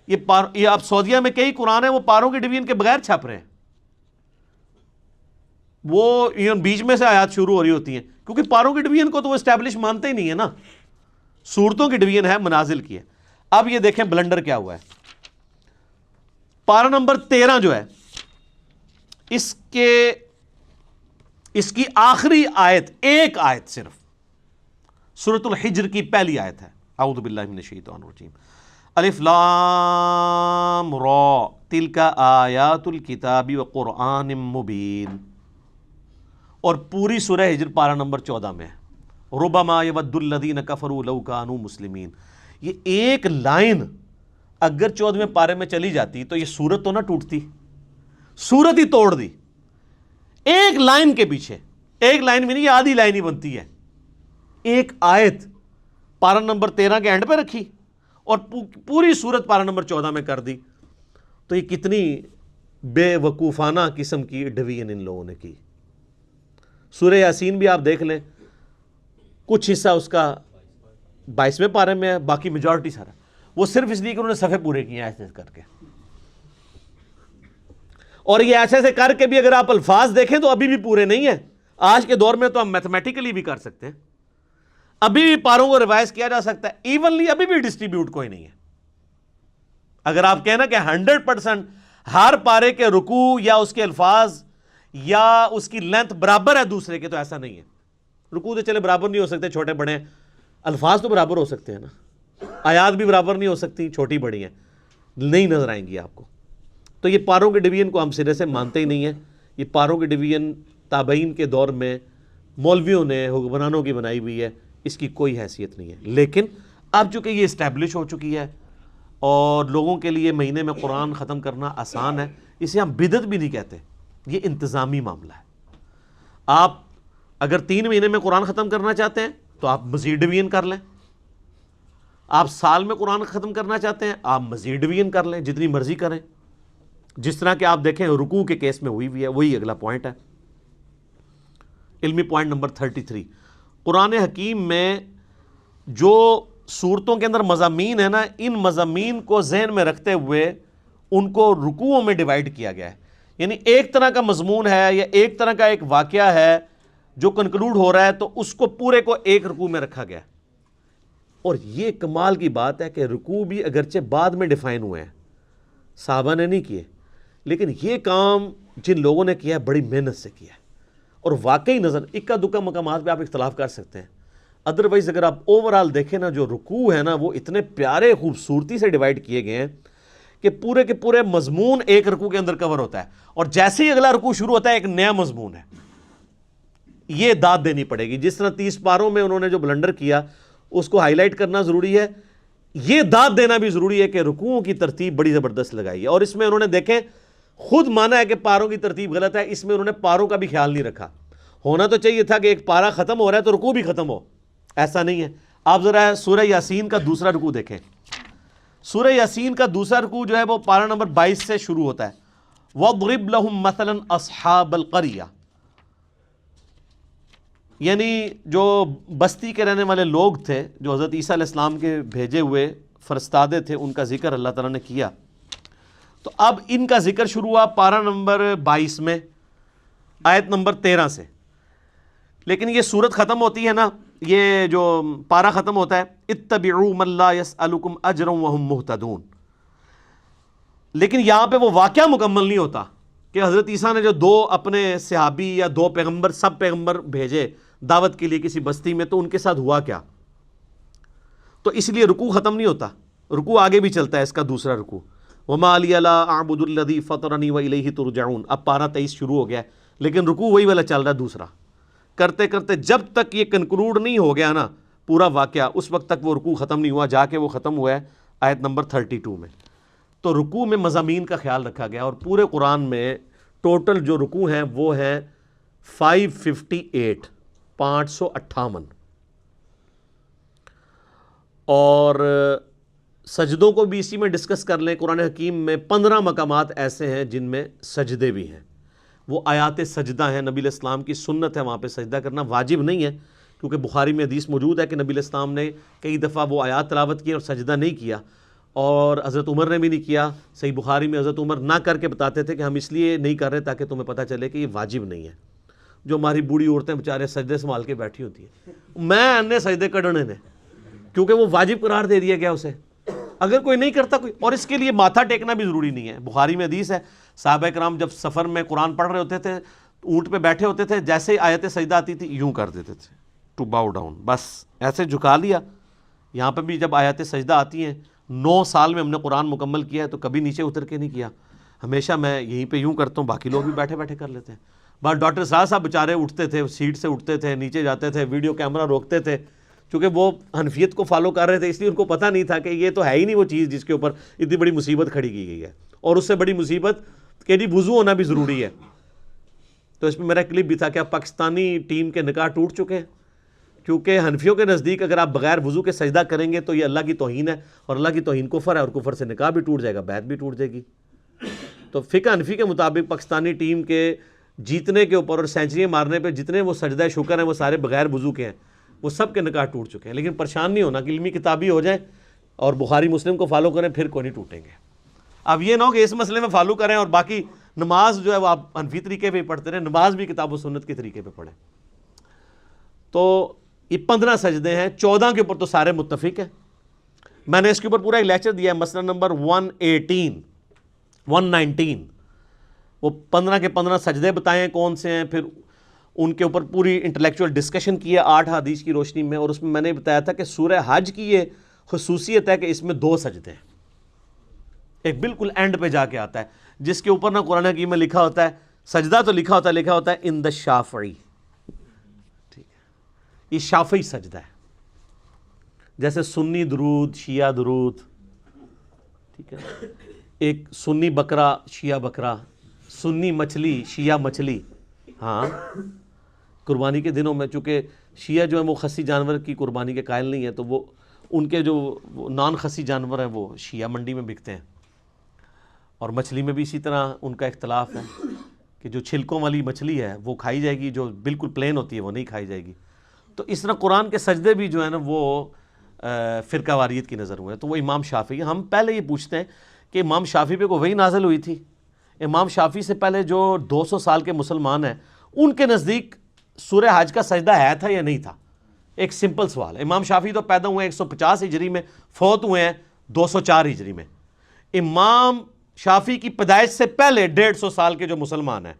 یہ اب سعودیہ میں کئی قرآن ہیں وہ پاروں کی ڈویژن کے بغیر چھپ رہے ہیں، وہ بیچ میں سے آیات شروع ہو رہی ہوتی ہیں، کیونکہ پاروں کی ڈویژن کو تو وہ اسٹیبلش مانتے ہی نہیں ہے نا، صورتوں کی ڈویژن ہے، منازل کی ہے۔ اب یہ دیکھیں بلنڈر کیا ہوا ہے۔ پارہ نمبر 13 جو ہے اس کی آخری آیت، ایک آیت صرف، سورۃ الحجر کی پہلی آیت ہے، اعوذ باللہ من الشیطان الرجیم، الف لام را تلک آیات الکتاب وقرآن مبین، اور پوری سورہ ہجر پارہ نمبر 14 میں ہے، ربما یود الذین کفروا لو کانوا مسلمین۔ یہ ایک لائن اگر 14ویں پارے میں چلی جاتی تو یہ سورت تو نہ ٹوٹتی، سورت ہی توڑ دی۔ ایک لائن کے پیچھے، ایک لائن بھی نہیں، یہ آدھی لائن ہی بنتی ہے۔ ایک آیت پارہ نمبر 13 کے اینڈ پہ رکھی اور پوری سورت پارہ نمبر 14 میں کر دی۔ تو یہ کتنی بے وقوفانہ قسم کی ڈویژن ان لوگوں نے کی۔ سورہ یاسین بھی آپ دیکھ لیں، کچھ حصہ اس کا 22ویں پارے میں ہے، باقی میجورٹی سارا وہ صرف اس لیے کہ انہوں نے صفحے پورے کیے ہیں ایسے کر کے۔ اور یہ ایسے ایسے کر کے بھی اگر آپ الفاظ دیکھیں تو ابھی بھی پورے نہیں ہیں۔ آج کے دور میں تو ہم میتھمیٹیکلی بھی کر سکتے ہیں، ابھی بھی پاروں کو ریوائز کیا جا سکتا ہے، ایونلی ابھی بھی ڈسٹریبیوٹ کوئی نہیں ہے۔ اگر آپ کہنا کہ 100% ہر پارے کے رکوع یا اس کے الفاظ یا اس کی لینتھ برابر ہے دوسرے کے، تو ایسا نہیں ہے۔ رکوع تو چلے برابر نہیں ہو سکتے، چھوٹے بڑے ہیں، الفاظ تو برابر ہو سکتے ہیں نا، آیات بھی برابر نہیں ہو سکتی، چھوٹی بڑی ہیں، نہیں نظر آئیں گی آپ کو۔ تو یہ پاروں کے ڈویژن کو ہم سرے سے مانتے ہی نہیں ہیں۔ یہ پاروں کی ڈویژن تابعین کے دور میں مولویوں نے، حکمرانوں کی بنائی ہوئی ہے، اس کی کوئی حیثیت نہیں ہے۔ لیکن اب چونکہ یہ اسٹیبلش ہو چکی ہے اور لوگوں کے لیے مہینے میں قرآن ختم کرنا آسان ہے، اسے ہم بدعت بھی نہیں کہتے، یہ انتظامی معاملہ ہے۔ آپ اگر 3 مہینے میں قرآن ختم کرنا چاہتے ہیں تو آپ مزید ڈویژن کر لیں، آپ سال میں قرآن ختم کرنا چاہتے ہیں آپ مزید ڈویژن کر لیں، جتنی مرضی کریں، جس طرح کہ آپ دیکھیں رکوع کے کیس میں ہوئی بھی ہے۔ وہی اگلا پوائنٹ ہے، علمی پوائنٹ نمبر 33۔ قرآن حکیم میں جو صورتوں کے اندر مضامین ہیں نا، ان مضامین کو ذہن میں رکھتے ہوئے ان کو رکوعوں میں ڈیوائیڈ کیا گیا ہے۔ یعنی ایک طرح کا مضمون ہے یا ایک طرح کا ایک واقعہ ہے جو کنکلوڈ ہو رہا ہے، تو اس کو پورے کو ایک رکوع میں رکھا گیا ہے۔ اور یہ کمال کی بات ہے کہ رکوع بھی اگرچہ بعد میں ڈیفائن ہوئے ہیں، صحابہ نے نہیں کیے، لیکن یہ کام جن لوگوں نے کیا ہے بڑی محنت سے کیا ہے، اور واقعی نظر اکا دکا مقامات پہ آپ اختلاف کر سکتے ہیں، ادروائز اگر آپ اوورال دیکھیں نا، جو رکوع ہے نا وہ اتنے پیارے خوبصورتی سے ڈیوائیڈ کیے گئے ہیں کہ پورے کے پورے مضمون ایک رکوع کے اندر کور ہوتا ہے، اور جیسے ہی اگلا رکوع شروع ہوتا ہے ایک نیا مضمون ہے۔ یہ داد دینی پڑے گی، جس طرح 30 پاروں میں انہوں نے جو بلنڈر کیا اس کو ہائی لائٹ کرنا ضروری ہے، یہ داد دینا بھی ضروری ہے کہ رکوعوں کی ترتیب بڑی زبردست لگائی ہے۔ اور اس میں انہوں نے دیکھیں خود مانا ہے کہ پاروں کی ترتیب غلط ہے، اس میں انہوں نے پاروں کا بھی خیال نہیں رکھا۔ ہونا تو چاہیے تھا کہ ایک پارہ ختم ہو رہا ہے تو رکوع بھی ختم ہو، ایسا نہیں ہے۔ آپ ذرا سورہ یاسین کا دوسرا رکوع دیکھیں۔ سورہ یاسین کا دوسرا رکوع جو ہے وہ پارہ نمبر 22 سے شروع ہوتا ہے، وَاضْرِبْ لَهُمْ مَثَلًا أَصْحَابَ الْقَرْيَةِ، یعنی جو بستی کے رہنے والے لوگ تھے جو حضرت عیسیٰ علیہ السلام کے بھیجے ہوئے فرستادے تھے، ان کا ذکر اللہ تعالیٰ نے کیا۔ تو اب ان کا ذکر شروع ہوا پارہ نمبر 22 میں آیت نمبر 13 سے، لیکن یہ سورت ختم ہوتی ہے نا یہ جو پارہ ختم ہوتا ہے اتبعوا من لا يسألكم اجرا وهم مهتدون، لیکن یہاں پہ وہ واقعہ مکمل نہیں ہوتا کہ حضرت عیسیٰ نے جو دو اپنے صحابی یا دو پیغمبر سب پیغمبر بھیجے دعوت کے لیے کسی بستی میں، تو ان کے ساتھ ہوا کیا. تو اس لیے رکوع ختم نہیں ہوتا، رکوع آگے بھی چلتا ہے، اس کا دوسرا رکوع وما لی لا اعبد الذی فطرنی والیہ ترجعون. اب پارہ 23 شروع ہو گیا ہے، لیکن رکوع وہی والا چل رہا ہے دوسرا. کرتے کرتے جب تک یہ کنکلوڈ نہیں ہو گیا نا پورا واقعہ، اس وقت تک وہ رکوع ختم نہیں ہوا، جا کے وہ ختم ہوا ہے آیت نمبر 32 میں. تو رکوع میں مضامین کا خیال رکھا گیا، اور پورے قرآن میں ٹوٹل جو رکوع ہیں وہ ہیں 558 558. اور سجدوں کو بھی اسی میں ڈسکس کر لیں. قرآن حکیم میں 15 مقامات ایسے ہیں جن میں سجدے بھی ہیں، وہ آیات سجدہ ہیں. نبی علیہ السلام کی سنت ہے وہاں پہ سجدہ کرنا، واجب نہیں ہے، کیونکہ بخاری میں حدیث موجود ہے کہ نبی علیہ السلام نے کئی دفعہ وہ آیات تلاوت کی اور سجدہ نہیں کیا، اور حضرت عمر نے بھی نہیں کیا. صحیح بخاری میں حضرت عمر نہ کر کے بتاتے تھے کہ ہم اس لیے نہیں کر رہے تاکہ تمہیں پتہ چلے کہ یہ واجب نہیں ہے. جو ہماری بوڑھی عورتیں بیچارے سجدے سنبھال کے بیٹھی ہوتی ہیں، میں انے سجدے کڈنے نے، کیونکہ وہ واجب قرار دے دیا گیا اسے. اگر کوئی نہیں کرتا کوئی، اور اس کے لیے ماتھا ٹیکنا بھی ضروری نہیں ہے. بخاری میں حدیث ہے صحابہ کرام جب سفر میں قرآن پڑھ رہے ہوتے تھے، اونٹ پہ بیٹھے ہوتے تھے، جیسے ہی آیت سجدہ آتی تھی یوں کر دیتے تھے، ٹو باؤ ڈاؤن، بس ایسے جھکا لیا. یہاں پہ بھی جب آیات سجدہ آتی ہیں، 9 سال میں ہم نے قرآن مکمل کیا ہے تو کبھی نیچے اتر کے نہیں کیا، ہمیشہ میں یہیں پہ یوں کرتا ہوں، باقی لوگ بھی بیٹھے بیٹھے کر لیتے ہیں. بس ڈاکٹر صاحب بیچارے اٹھتے تھے، سیٹ سے اٹھتے تھے، نیچے جاتے تھے، ویڈیو کیمرہ روکتے تھے، چونکہ وہ حنفیت کو فالو کر رہے تھے، اس لیے ان کو پتہ نہیں تھا کہ یہ تو ہے ہی نہیں وہ چیز جس کے اوپر اتنی بڑی مصیبت کھڑی کی گئی ہے، اور اس سے بڑی مصیبت کہ جی وضو ہونا بھی ضروری ہے. تو اس میں میرا کلپ بھی تھا کہ اب پاکستانی ٹیم کے نکاح ٹوٹ چکے ہیں، کیونکہ حنفیوں کے نزدیک اگر آپ بغیر وضو کے سجدہ کریں گے تو یہ اللہ کی توہین ہے، اور اللہ کی توہین کفر ہے، اور کفر سے نکاح بھی ٹوٹ جائے گا، بیعت بھی ٹوٹ جائے گی. تو فقہ حنفی کے مطابق پاکستانی ٹیم کے جیتنے کے اوپر اور سینچریاں مارنے پہ جتنے وہ سجدہ شکر ہیں وہ سارے بغیر وضو کے ہیں، وہ سب کے نکاح ٹوٹ چکے ہیں. لیکن پریشان نہیں ہونا کہ علمی کتابی ہو جائیں اور بخاری مسلم کو فالو کریں پھر کوئی نہیں ٹوٹیں گے. اب یہ نہ ہو کہ اس مسئلے میں فالو کریں اور باقی نماز جو ہے وہ آپ حنفی طریقے پہ پڑھتے رہیں، نماز بھی کتاب و سنت کے طریقے پہ پڑھیں. تو یہ 15 سجدے ہیں، 14 کے اوپر تو سارے متفق ہیں. میں نے اس کے اوپر پورا ایک لیکچر دیا ہے، مسئلہ نمبر 119 وہ 15 کے 15 سجدے بتائیں کون سے ہیں، پھر ان کے اوپر پوری انٹلیکچوئل ڈسکشن کی ہے 8 حدیث کی روشنی میں. اور اس میں نے بتایا تھا کہ سورہ حج کی یہ خصوصیت ہے کہ اس میں 2 سجدے ہیں، ایک بالکل اینڈ پہ جا کے آتا ہے جس کے اوپر نہ قرآن حکیم میں لکھا ہوتا ہے سجدہ، تو لکھا ہوتا ہے ان دا شافعی. ٹھیک ہے، یہ شافعی سجدہ ہے، جیسے سنی درود، شیعہ درود. ٹھیک ہے، ایک سنی بکرا، شیعہ بکرا، سنی مچھلی، شیعہ مچھلی. ہاں، قربانی کے دنوں میں چونکہ شیعہ جو ہے وہ خسی جانور کی قربانی کے قائل نہیں ہے، تو وہ ان کے جو نان خسی جانور ہیں وہ شیعہ منڈی میں بکتے ہیں. اور مچھلی میں بھی اسی طرح ان کا اختلاف ہے کہ جو چھلکوں والی مچھلی ہے وہ کھائی جائے گی، جو بالکل پلین ہوتی ہے وہ نہیں کھائی جائے گی. تو اس طرح قرآن کے سجدے بھی جو ہے نا وہ فرقہ واریت کی نظر ہوئے. تو وہ امام شافعی، ہم پہلے یہ پوچھتے ہیں کہ امام شافعی پہ کوئی وحی نازل ہوئی تھی؟ امام شافعی سے پہلے جو 200 سال کے مسلمان ہیں ان کے نزدیک سورہ حج کا سجدہ ہے تھا یا نہیں تھا؟ ایک سمپل سوال ہے. امام شافعی تو پیدا ہوئے 150 ہجری میں، فوت ہوئے ہیں 204 ہجری میں. امام شافعی کی پیدائش سے پہلے 150 سال کے جو مسلمان ہیں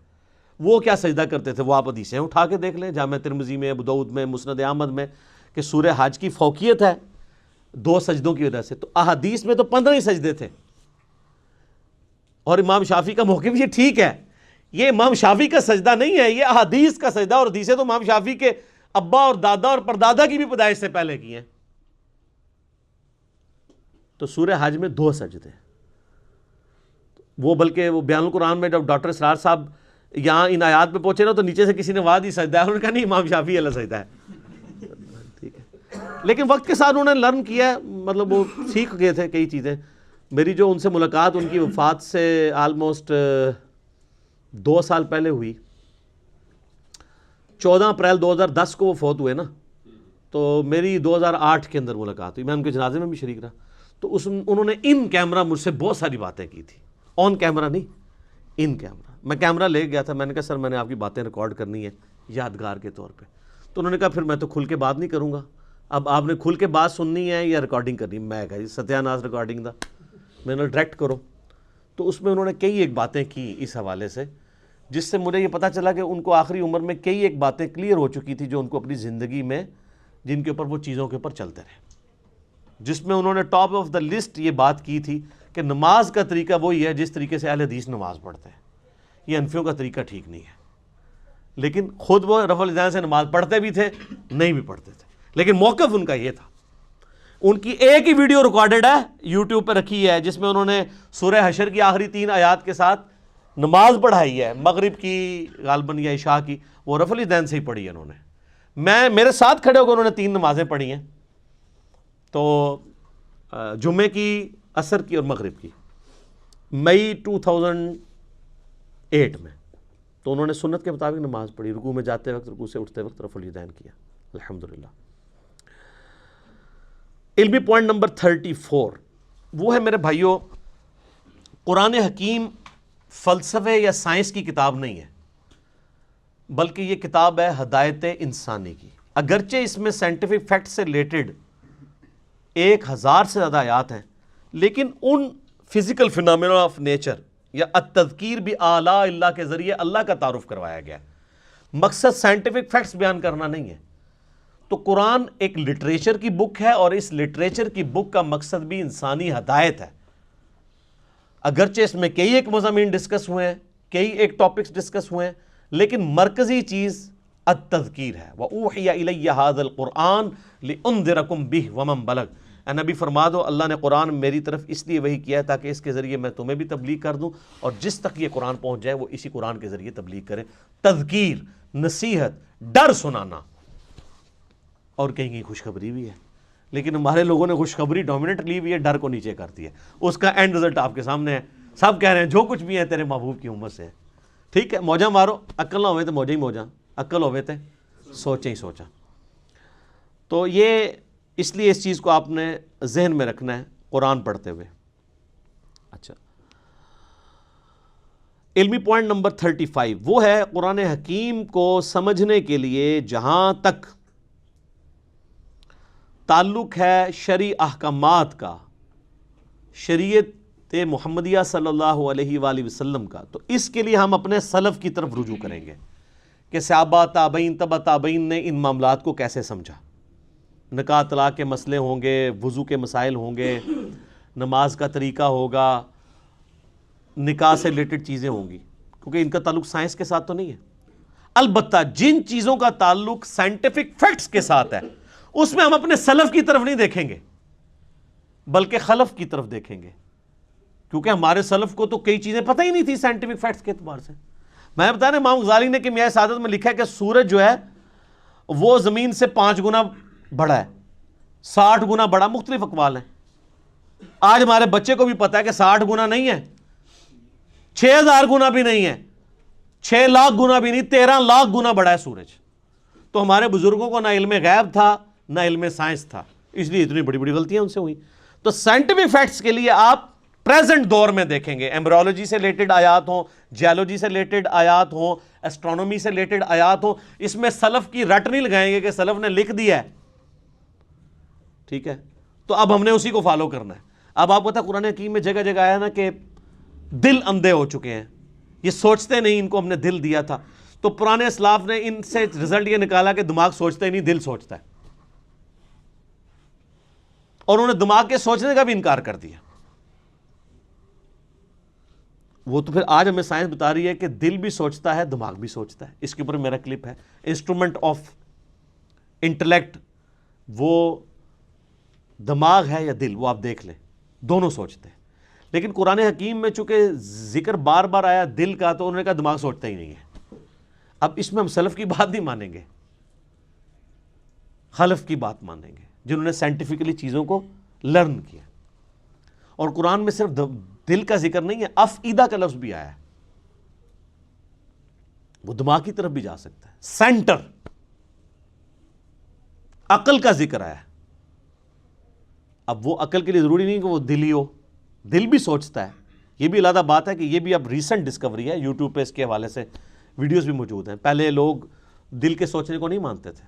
وہ کیا سجدہ کرتے تھے؟ وہ آپ حدیثیں اٹھا کے دیکھ لیں، جامع ترمذی میں، ابو داؤد میں، مسند احمد میں، کہ سورہ حج کی فوقیت ہے 2 سجدوں کی وجہ سے. تو احادیث میں تو 15 ہی سجدے تھے، اور امام شافعی کا موقف یہ ٹھیک ہے، یہ امام شافعی کا سجدہ نہیں ہے، یہ احادیث کا سجدہ. اور حدیثیں تو امام شافعی کے ابا اور دادا اور پردادا کی بھی پیدائش سے پہلے کی ہیں. تو سورہ حج میں 2 سجدے، وہ بلکہ وہ بیان القرآن میں جب ڈاکٹر اسرار صاحب یہاں ان آیات پہ پہنچے نا تو نیچے سے کسی نے واد ہی سجدہ ہے، انہوں نے کہا نہیں امام شافعی اللہ سجدہ ہے. ٹھیک ہے، لیکن وقت کے ساتھ انہوں نے لرن کیا، مطلب وہ سیکھ گئے تھے کئی چیزیں. میری جو ان سے ملاقات ان کی وفات سے آلموسٹ 2 سال پہلے ہوئی، 14 اپریل 2010 کو وہ فوت ہوئے نا، تو میری 2008 کے اندر ملاقات ہوئی، میں ان کے جنازے میں بھی شریک رہا. تو انہوں نے ان کیمرہ مجھ سے بہت ساری باتیں کی تھی، آن کیمرہ نہیں، ان کیمرہ. میں کیمرہ لے گیا تھا، میں نے کہا سر میں نے آپ کی باتیں ریکارڈ کرنی ہے یادگار کے طور پہ. تو انہوں نے کہا پھر میں تو کھل کے بات نہیں کروں گا، اب آپ نے کھل کے بات سننی ہے یا ریکارڈنگ کرنی؟ میں کہا جی ستیہ ناس ریکارڈنگ دا، میں نے ڈائریکٹ کرو۔ تو اس میں انہوں نے کئی ایک باتیں کی اس حوالے سے، جس سے مجھے یہ پتہ چلا کہ ان کو آخری عمر میں کئی ایک باتیں کلیئر ہو چکی تھی جو ان کو اپنی زندگی میں، جن کے اوپر وہ چیزوں کے اوپر چلتے رہے، جس میں انہوں نے ٹاپ آف دا لسٹ یہ بات کی تھی کہ نماز کا طریقہ وہی ہے جس طریقے سے اہل حدیث نماز پڑھتے ہیں، یہ حنفیوں کا طریقہ ٹھیک نہیں ہے۔ لیکن خود وہ رفع الیدین سے نماز پڑھتے بھی تھے، نہیں بھی پڑھتے تھے، لیکن موقف ان کا یہ تھا۔ ان کی ایک ہی ویڈیو ریکارڈڈ ہے، یوٹیوب پہ رکھی ہے، جس میں انہوں نے سورہ حشر کی آخری 3 آیات کے ساتھ نماز پڑھائی ہے، مغرب کی غالباً یا عشاء کی، وہ رفع الیدین سے ہی پڑھی ہے انہوں نے۔ میرے ساتھ کھڑے ہو کے انہوں نے 3 نمازیں پڑھی ہیں، تو جمعے کی، عصر کی اور مغرب کی، مئی 2008 میں۔ تو انہوں نے سنت کے مطابق نماز پڑھی، رکوع میں جاتے وقت، رکوع سے اٹھتے وقت رفع الیدین کیا، الحمدللہ۔ علمی پوائنٹ نمبر 34 وہ ہے میرے بھائیوں، قرآن حکیم فلسفے یا سائنس کی کتاب نہیں ہے، بلکہ یہ کتاب ہے ہدایت انسانی کی۔ اگرچہ اس میں سائنٹیفک فیکٹ سے ریلیٹڈ 1000 سے زیادہ آیات ہیں، لیکن ان فزیکل فینامنا آف نیچر یا التذکیر بآلاء اللہ کے ذریعے اللہ کا تعارف کروایا گیا۔ مقصد سائنٹیفک فیکٹس بیان کرنا نہیں ہے۔ تو قرآن ایک لٹریچر کی بک ہے، اور اس لٹریچر کی بک کا مقصد بھی انسانی ہدایت ہے۔ اگرچہ اس میں کئی ایک مضامین ڈسکس ہوئے ہیں، کئی ایک ٹاپکس ڈسکس ہوئے ہیں، لیکن مرکزی چیز التذکیر ہے۔ وَأُوحِيَ إِلَيَّ هَذَا الْقُرْآنُ لِأُنذِرَكُم بِهِ وَمَن بَلَغَ۔ اے نبی فرما دو اللہ نے قرآن میری طرف اس لیے وحی کیا ہے تاکہ اس کے ذریعے میں تمہیں بھی تبلیغ کر دوں، اور جس تک یہ قرآن پہنچ جائے وہ اسی قرآن کے ذریعے تبلیغ کرے۔ تذکیر، نصیحت، ڈر سنانا، اور کہیں کہیں خوشخبری بھی ہے، لیکن ہمارے لوگوں نے خوشخبری ڈومیننٹ لی ہوئی ہے، ڈر کو نیچے کر دیا ہے۔ اس کا اینڈ رزلٹ آپ کے سامنے ہے، سب کہہ رہے ہیں جو کچھ بھی ہے تیرے محبوب کی امت سے ہے۔ ٹھیک ہے، موجہ مارو، عقل نہ ہوئے تو موجہ ہی موجہ، عقل ہوئے تو سوچیں ہی سوچا۔ تو یہ اس لیے اس چیز کو آپ نے ذہن میں رکھنا ہے قرآن پڑھتے ہوئے۔ اچھا، علمی پوائنٹ نمبر 35 وہ ہے قرآن حکیم کو سمجھنے کے لیے جہاں تک تعلق ہے شرعی احکامات کا، شریعت محمدیہ صلی اللہ علیہ وآلہ وسلم کا، تو اس کے لیے ہم اپنے سلف کی طرف رجوع کریں گے کہ صحابہ، تابعین، تبع تابعین نے ان معاملات کو کیسے سمجھا۔ نکاح طلاق کے مسئلے ہوں گے، وضو کے مسائل ہوں گے، نماز کا طریقہ ہوگا، نکاح سے ریلیٹڈ چیزیں ہوں گی، کیونکہ ان کا تعلق سائنس کے ساتھ تو نہیں ہے۔ البتہ جن چیزوں کا تعلق سائنٹیفک فیکٹس کے ساتھ ہے، اس میں ہم اپنے سلف کی طرف نہیں دیکھیں گے بلکہ خلف کی طرف دیکھیں گے، کیونکہ ہمارے سلف کو تو کئی چیزیں پتہ ہی نہیں تھی سائنٹیفک فیکٹس کے اعتبار سے۔ میں بتا رہا امام غزالی نے کہ میاں سعادت میں لکھا ہے کہ سورج جو ہے وہ زمین سے 5 گنا بڑا ہے، 60 گنا بڑا، مختلف اقوال ہیں۔ آج ہمارے بچے کو بھی پتا ہے کہ 60 گنا نہیں ہے، 6000 گنا بھی نہیں ہے، 6 لاکھ گنا بھی نہیں، 13 لاکھ گنا بڑا ہے سورج۔ تو ہمارے بزرگوں کو نہ علم غیب تھا نہ علم سائنس تھا، اس لیے اتنی بڑی بڑی غلطیاں ان سے ہوئی۔ تو سائنٹیفک فیکٹس کے لیے آپ پریزنٹ دور میں دیکھیں گے، ایمبریولوجی سے ریلیٹڈ آیات ہوں، جیولوجی سے ریلیٹڈ آیات ہوں، ایسٹرونومی سے ریلیٹڈ آیات ہوں، اس میں سلف کی رٹ نہیں لگائیں گے کہ سلف نے لکھ دیا ہے، ٹھیک ہے؟ تو اب ہم نے اسی کو فالو کرنا ہے۔ اب آپ پتہ قرآن حکیم میں جگہ جگہ آیا نا کہ دل اندھے ہو چکے ہیں، یہ سوچتے نہیں، ان کو ہم نے دل دیا تھا۔ تو پرانے اسلاف نے ان سے رزلٹ یہ نکالا کہ دماغ سوچتا ہی نہیں، دل سوچتا ہے، اور انہوں نے دماغ کے سوچنے کا بھی انکار کر دیا۔ وہ تو پھر آج ہمیں سائنس بتا رہی ہے کہ دل بھی سوچتا ہے، دماغ بھی سوچتا ہے۔ اس کے اوپر میرا کلپ ہے، انسٹرومنٹ آف انٹلیکٹ، وہ دماغ ہے یا دل، وہ آپ دیکھ لیں، دونوں سوچتے ہیں۔ لیکن قرآن حکیم میں چونکہ ذکر بار بار آیا دل کا، تو انہوں نے کہا دماغ سوچتا ہی نہیں ہے۔ اب اس میں ہم سلف کی بات نہیں مانیں گے، خلف کی بات مانیں گے، جنہوں نے سائنٹیفکلی چیزوں کو لرن کیا۔ اور قرآن میں صرف دل کا ذکر نہیں ہے، افئدہ کا لفظ بھی آیا ہے، وہ دماغ کی طرف بھی جا سکتا ہے۔ سینٹر، عقل کا ذکر آیا ہے۔ اب وہ عقل کے لیے ضروری نہیں کہ وہ دل ہی ہو، دل بھی سوچتا ہے۔ یہ بھی علیحدہ بات ہے کہ یہ بھی اب ریسنٹ ڈسکوری ہے، یوٹیوب پہ اس کے حوالے سے ویڈیوز بھی موجود ہیں۔ پہلے لوگ دل کے سوچنے کو نہیں مانتے تھے،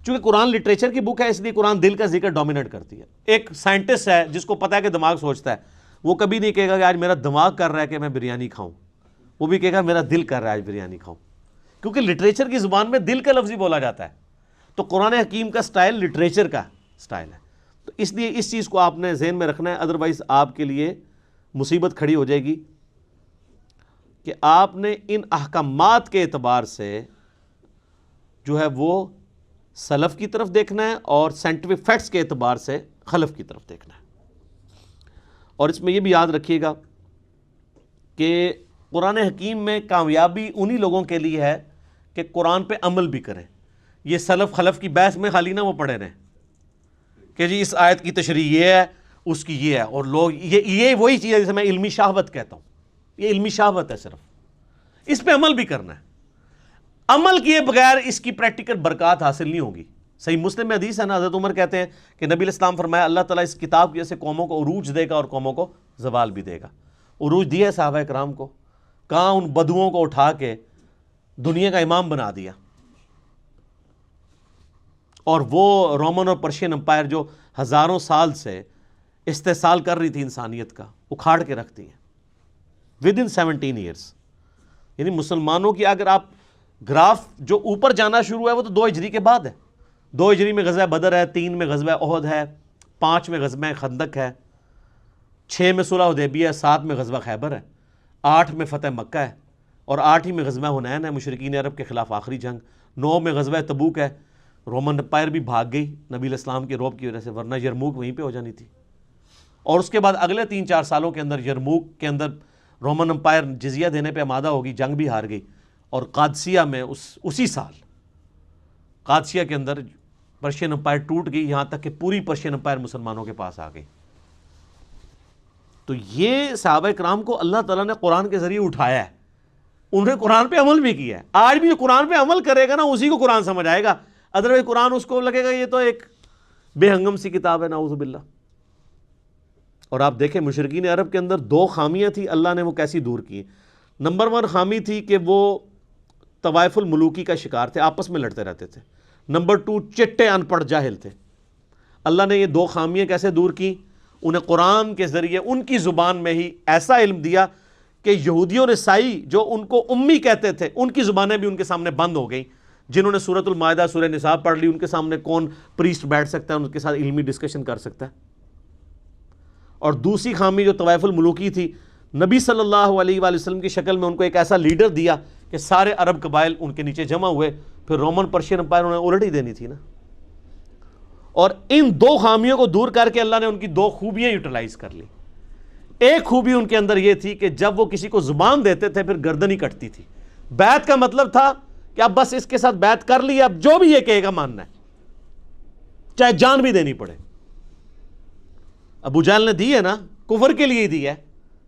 چونکہ قرآن لٹریچر کی بک ہے اس لیے قرآن دل کا ذکر ڈومینیٹ کرتی ہے. ایک سائنٹسٹ ہے جس کو پتا ہے کہ دماغ سوچتا ہے, وہ کبھی نہیں کہے گا کہ آج میرا دماغ کر رہا ہے کہ میں بریانی کھاؤں, وہ بھی کہے گا میرا دل کر رہا ہے آج بریانی کھاؤں, کیونکہ لٹریچر کی زبان میں دل کا لفظ ہی بولا جاتا ہے. تو قرآن حکیم کا سٹائل لٹریچر کا سٹائل ہے. تو اس لیے اس چیز کو آپ نے ذہن میں رکھنا ہے, ادروائز آپ کے لیے مصیبت کھڑی ہو جائے گی کہ آپ نے ان احکامات کے اعتبار سے جو ہے وہ سلف کی طرف دیکھنا ہے اور سائنٹیفک فیکٹس کے اعتبار سے خلف کی طرف دیکھنا ہے. اور اس میں یہ بھی یاد رکھیے گا کہ قرآن حکیم میں کامیابی انہی لوگوں کے لیے ہے کہ قرآن پہ عمل بھی کریں. یہ سلف خلف کی بحث میں خالی نہ وہ پڑھے رہیں کہ جی اس آیت کی تشریح یہ ہے, اس کی یہ ہے, اور لوگ یہ وہی چیز ہے جسے میں علمی شہوت کہتا ہوں. یہ علمی شہوت ہے, صرف اس پہ عمل بھی کرنا ہے. عمل کیے بغیر اس کی پریکٹیکل برکات حاصل نہیں ہوگی. صحیح مسلم میں حدیث ہے نا, حضرت عمر کہتے ہیں کہ نبی علیہ السلام فرمایا اللہ تعالیٰ اس کتاب کی وجہ سے قوموں کو عروج دے گا اور قوموں کو زوال بھی دے گا. عروج دیا ہے صحابہ کرام کو, کہاں ان بدوؤں کو اٹھا کے دنیا کا امام بنا دیا, اور وہ رومن اور پرشین امپائر جو ہزاروں سال سے استحصال کر رہی تھی انسانیت کا, اکھاڑ کے رکھتی ہیں ود ان 17 ایئرس. یعنی مسلمانوں کی اگر آپ گراف جو اوپر جانا شروع ہے وہ تو 2 ہجری کے بعد ہے. 2 ہجری میں غزوہ بدر ہے, 3 میں غزوہ احد ہے, 5 میں غزوہ خندق ہے, 6 میں صلح حدیبیہ ہے, 7 میں غزوہ خیبر ہے, 8 میں فتح مکہ ہے, اور 8 ہی میں غزوہ حنین ہے مشرکین عرب کے خلاف آخری جنگ, 9 میں غزوہ تبوک ہے. رومن امپائر بھی بھاگ گئی نبی علیہ السلام کے رعب کی وجہ سے, ورنہ یرموک وہیں پہ ہو جانی تھی. اور اس کے بعد اگلے 3-4 سالوں کے اندر یرموک کے اندر رومن امپائر جزیہ دینے پہ آمادہ ہوگی, جنگ بھی ہار گئی, اور قادسیہ میں اسی سال قادسیہ کے اندر پرشین امپائر ٹوٹ گئی, یہاں تک کہ پوری پرشین امپائر مسلمانوں کے پاس آ گئی. تو یہ صحابہ کرام کو اللہ تعالیٰ نے قرآن کے ذریعے اٹھایا ہے, انہوں نے قرآن پہ عمل بھی کیا ہے. آج بھی جو قرآن پہ عمل کرے گا نا اسی کو قرآن سمجھ آئے گا, ادروائز قرآن اس کو لگے گا یہ تو ایک بے ہنگم سی کتاب ہے, نعوذ باللہ. اور آپ دیکھیں مشرکین عرب کے اندر 2 خامیاں تھیں, اللہ نے وہ کیسی دور کی. نمبر 1 خامی تھی کہ وہ طوائف الملوکی کا شکار تھے, آپس میں لڑتے رہتے تھے. نمبر 2 چٹے ان پڑھ جاہل تھے. اللہ نے یہ 2 خامیاں کیسے دور کی؟ انہیں قرآن کے ذریعے ان کی زبان میں ہی ایسا علم دیا کہ یہودیوں اور عیسائی جو ان کو امی کہتے تھے ان کی زبانیں بھی ان کے سامنے بند ہو گئیں. جنہوں نے سورۃ المائدہ سورہ نساء پڑھ لی ان کے سامنے کون پریسٹ بیٹھ سکتا ہے, ان کے ساتھ علمی ڈسکشن کر سکتا ہے. اور دوسری خامی جو طوائف الملوکی تھی, نبی صلی اللہ علیہ وآلہ وسلم کی شکل میں ان کو ایک ایسا لیڈر دیا کہ سارے عرب قبائل ان کے نیچے جمع ہوئے, پھر رومن پرشین امپائر انہیں الٹ ہی دینی تھی نا. اور ان 2 خامیوں کو دور کر کے اللہ نے ان کی 2 خوبیاں یوٹیلائز کر لی. ایک خوبی ان کے اندر یہ تھی کہ جب وہ کسی کو زبان دیتے تھے پھر گردن ہی کٹتی تھی. بیعت کا مطلب تھا کہ اب بس اس کے ساتھ بیعت کر لی, اب جو بھی یہ کہے گا ماننا ہے, چاہے جان بھی دینی پڑے. ابو جہل نے دی ہے نا, کفر کے لیے ہی دی ہے,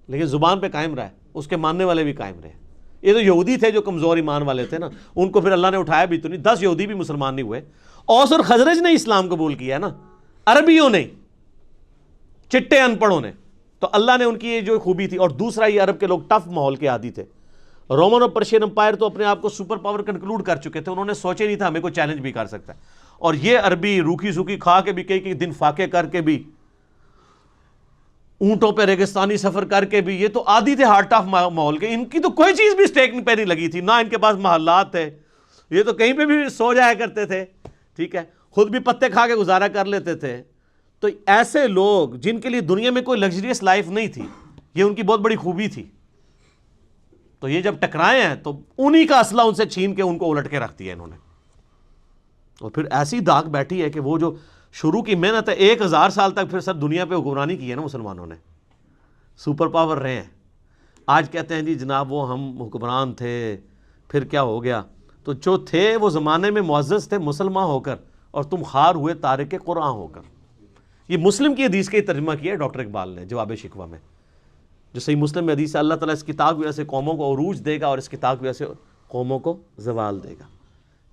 لیکن زبان پہ قائم رہا ہے, اس کے ماننے والے بھی قائم رہے. یہ تو یہودی تھے جو کمزور ایمان والے تھے نا, ان کو پھر اللہ نے اٹھایا بھی تو نہیں. 10 یہودی بھی مسلمان نہیں ہوئے. اوس اور خزرج نے اسلام قبول کیا نا, عربیوں نے, چٹے ان پڑھوں نے. تو اللہ نے ان کی یہ جو خوبی تھی. اور دوسرا یہ عرب کے لوگ ٹف ماحول کے عادی تھے. رومن اور پرشین امپائر تو اپنے آپ کو سپر پاور کنکلوڈ کر چکے تھے, انہوں نے سوچے نہیں تھا ہمیں کوئی چیلنج بھی کر سکتا ہے. اور یہ عربی روکھی سوکھی کھا کے بھی, کئی دن فاقے کر کے بھی, اونٹوں پہ ریگستانی سفر کر کے بھی, یہ تو عادی تھے ہارٹ آف ماحول کے. ان کی تو کوئی چیز بھی اسٹیک پہ نہیں لگی تھی, نہ ان کے پاس محلات تھے, یہ تو کہیں پہ بھی سو جایا کرتے تھے, ٹھیک ہے, خود بھی پتے کھا کے گزارا کر لیتے تھے. تو ایسے لوگ جن کے لیے دنیا میں کوئی لگژریس لائف نہیں تھی, یہ ان کی بہت بڑی خوبی تھی. تو یہ جب ٹکرائے ہیں تو انہی کا اسلحہ ان سے چھین کے ان کو الٹ کے رکھ دیا انہوں نے. اور پھر ایسی داغ بیٹھی ہے کہ وہ جو شروع کی محنت ہے 1000 سال تک پھر سر دنیا پہ حکمرانی کی ہے نا مسلمانوں نے, سپر پاور رہے ہیں. آج کہتے ہیں جی جناب وہ ہم حکمران تھے پھر کیا ہو گیا. تو جو تھے وہ زمانے میں معزز تھے مسلمان ہو کر, اور تم خار ہوئے تارک قرآن ہو کر. یہ مسلم کی حدیث کا ترجمہ کیا ہے ڈاکٹر اقبال نے جواب شکوہ میں, جو صحیح مسلم میں حدیث ہے اللہ تعالیٰ اس کتاب کی وجہ سے قوموں کو عروج دے گا اور اس کتاب کی وجہ سے قوموں کو زوال دے گا.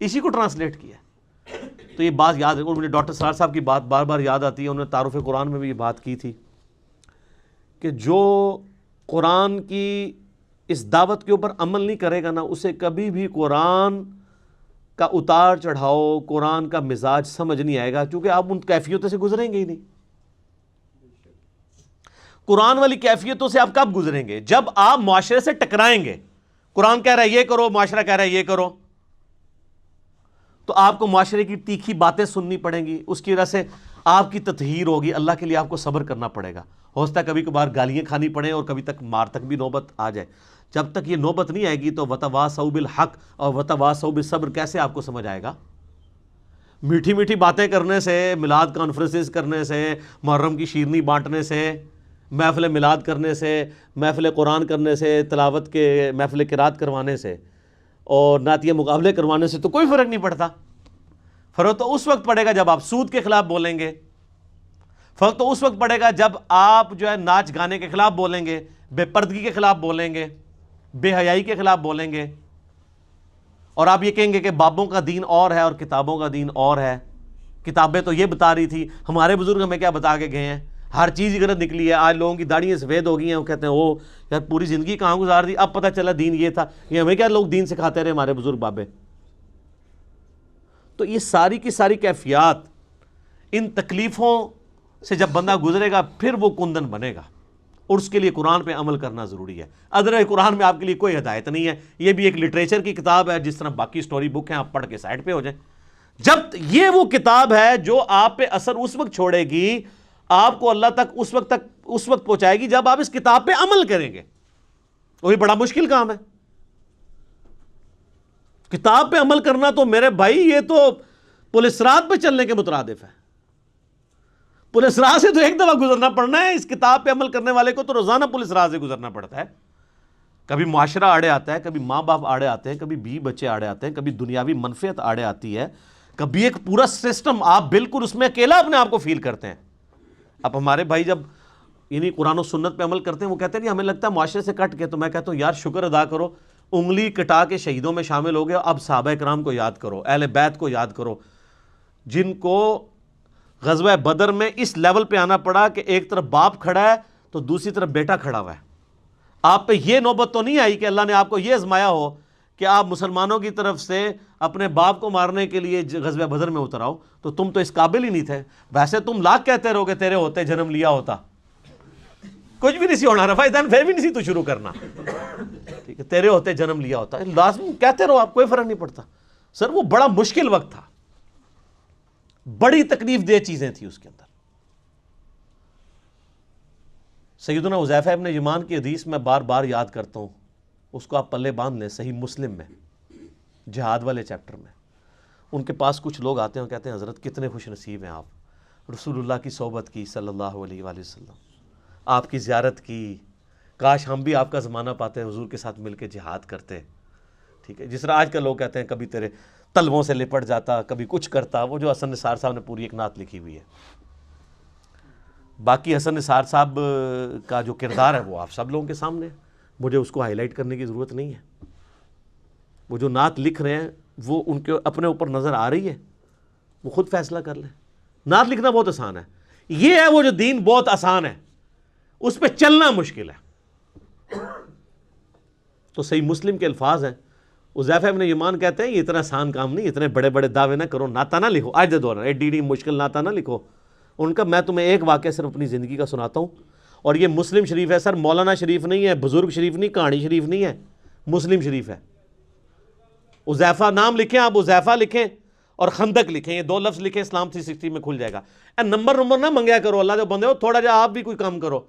اسی کو ٹرانسلیٹ کیا ہے. تو یہ بات یاد ہے, اور مجھے ڈاکٹر سرار صاحب کی بات بار بار یاد آتی ہے, انہوں نے تعارف قرآن میں بھی یہ بات کی تھی کہ جو قرآن کی اس دعوت کے اوپر عمل نہیں کرے گا نا, اسے کبھی بھی قرآن کا اتار چڑھاؤ، قرآن کا مزاج سمجھ نہیں آئے گا، کیونکہ آپ ان کیفیتوں سے گزریں گے ہی نہیں۔ قرآن والی کیفیتوں سے آپ کب گزریں گے؟ جب آپ معاشرے سے ٹکرائیں گے۔ قرآن کہہ رہا ہے یہ کرو، معاشرہ کہہ رہا ہے یہ کرو، تو آپ کو معاشرے کی تیکھی باتیں سننی پڑیں گی، اس کی وجہ سے آپ کی تطہیر ہوگی، اللہ کے لیے آپ کو صبر کرنا پڑے گا، ہو سکتا ہے کبھی کبھار گالیاں کھانی پڑیں اور کبھی تک مار تک بھی نوبت آ جائے۔ جب تک یہ نوبت نہیں آئے گی تو وتواصوا بالحق اور وتواصوا بالصبر کیسے آپ کو سمجھ آئے گا؟ میٹھی میٹھی باتیں کرنے سے، میلاد کانفرنسز کرنے سے، محرم کی شیرنی بانٹنے سے، محفل میلاد کرنے سے، محفل قرآن کرنے سے، تلاوت کے محفل قرات کروانے سے اور نعتیہ مقابلے کروانے سے تو کوئی فرق نہیں پڑتا۔ فرق تو اس وقت پڑے گا جب آپ سود کے خلاف بولیں گے، فرق تو اس وقت پڑے گا جب آپ جو ہے ناچ گانے کے خلاف بولیں گے، بے پردگی کے خلاف بولیں گے، بے حیائی کے خلاف بولیں گے، اور آپ یہ کہیں گے کہ بابوں کا دین اور ہے اور کتابوں کا دین اور ہے۔ کتابیں تو یہ بتا رہی تھی، ہمارے بزرگ ہمیں کیا بتا کے گئے ہیں؟ ہر چیز غلط نکلی ہے۔ آج لوگوں کی داڑھیاں سفید ہو گئی ہیں، وہ کہتے ہیں او یار پوری زندگی کہاں گزار دی، اب پتہ چلا دین یہ تھا۔ یہ ہمیں کیا لوگ دین سکھاتے رہے ہمارے بزرگ بابے؟ تو یہ ساری کی ساری کیفیات، ان تکلیفوں سے جب بندہ گزرے گا پھر وہ کندن بنے گا، اور اس کے لیے قرآن پہ عمل کرنا ضروری ہے۔ ادروائز قرآن میں آپ کے لیے کوئی ہدایت نہیں ہے، یہ بھی ایک لٹریچر کی کتاب ہے، جس طرح باقی سٹوری بک ہیں، آپ پڑھ کے سائڈ پہ ہو جائیں۔ جب یہ وہ کتاب ہے جو آپ پہ اثر اس وقت چھوڑے گی، آپ کو اللہ تک اس وقت پہنچائے گی جب آپ اس کتاب پہ عمل کریں گے۔ وہی بڑا مشکل کام ہے، کتاب پہ عمل کرنا تو میرے بھائی یہ تو پولیس رات پہ چلنے کے مترادف ہے۔ پولیس راہ سے تو ایک دفعہ گزرنا پڑنا ہے، اس کتاب پہ عمل کرنے والے کو تو روزانہ پولیس راہ سے گزرنا پڑتا ہے۔ کبھی معاشرہ آڑے آتا ہے، کبھی ماں باپ آڑے آتے ہیں، کبھی بیوی بچے آڑے آتے ہیں، کبھی دنیاوی منفعت آڑے آتی ہے، کبھی ایک پورا سسٹم، آپ بالکل اس میں اکیلا اپنے آپ کو فیل کرتے ہیں۔ اب ہمارے بھائی جب یعنی قرآن و سنت پہ عمل کرتے ہیں، وہ کہتے ہیں ہمیں لگتا ہے معاشرے سے کٹ کے، تو میں کہتا ہوں یار شکر ادا کرو، انگلی کٹا کے شہیدوں میں شامل ہو گئے۔ اب صحابہ کرام کو یاد کرو، اہل بیت کو یاد کرو، جن کو غزوہ بدر میں اس لیول پہ آنا پڑا کہ ایک طرف باپ کھڑا ہے تو دوسری طرف بیٹا کھڑا ہوا ہے۔ آپ پہ یہ نوبت تو نہیں آئی کہ اللہ نے آپ کو یہ آزمایا ہو کہ آپ مسلمانوں کی طرف سے اپنے باپ کو مارنے کے لیے غزوہ بدر میں اتر آؤ، تو تم تو اس قابل ہی نہیں تھے۔ ویسے تم لاکھ کہتے رہو کہ تیرے ہوتے جنم لیا ہوتا، کچھ بھی نہیں سی ہونا، رفع دین پھر بھی نہیں سی تو شروع کرنا، ٹھیک ہے، تیرے ہوتے جنم لیا ہوتا، لازم کہتے رہو، آپ کوئی فرق نہیں پڑتا۔ سر وہ بڑا مشکل وقت تھا، بڑی تکلیف دہ چیزیں تھیں اس کے اندر۔ سیدنا حذیفہ ابن یمان کی حدیث میں بار بار یاد کرتا ہوں، اس کو آپ پلے باندھ لیں، صحیح مسلم میں جہاد والے چیپٹر میں۔ ان کے پاس کچھ لوگ آتے ہیں اور کہتے ہیں حضرت کتنے خوش نصیب ہیں آپ، رسول اللہ کی صحبت کی صلی اللہ علیہ وآلہ وسلم، آپ کی زیارت کی، کاش ہم بھی آپ کا زمانہ پاتے حضور کے ساتھ مل کے جہاد کرتے، ٹھیک ہے۔ جس طرح آج کل لوگ کہتے ہیں کبھی تیرے تلووں سے لپٹ جاتا، کبھی کچھ کرتا، وہ جو حسن نثار صاحب نے پوری ایک نعت لکھی ہوئی ہے۔ باقی حسن نثار صاحب کا جو کردار ہے وہ آپ سب لوگوں کے سامنے ہے، مجھے اس کو ہائی لائٹ کرنے کی ضرورت نہیں ہے۔ وہ جو نعت لکھ رہے ہیں وہ ان کے اپنے اوپر نظر آ رہی ہے، وہ خود فیصلہ کر لیں۔ نعت لکھنا بہت آسان ہے، یہ ہے وہ جو دین بہت آسان ہے، اس پہ چلنا مشکل ہے۔ تو صحیح مسلم کے الفاظ ہیں، حذیفہ ابن یمان کہتے ہیں یہ اتنا آسان کام نہیں، اتنے بڑے بڑے دعوے نہ کرو، نعتہ نہ لکھو، آج دے دور ایڈی مشکل نعتہ نہ لکھو۔ ان کا میں تمہیں ایک واقعہ صرف اپنی زندگی کا سناتا ہوں، اور یہ مسلم شریف ہے سر، مولانا شریف نہیں ہے، بزرگ شریف نہیں، کہانی شریف نہیں ہے، مسلم شریف ہے۔ حذیفہ نام لکھیں آپ، حذیفہ لکھیں اور خندق لکھیں، یہ دو لفظ لکھیں، اسلام 360 میں کھل جائے گا۔ نمبر نہ منگیا کرو، اللہ جو بندے ہو تھوڑا جا آپ بھی کوئی کام کرو۔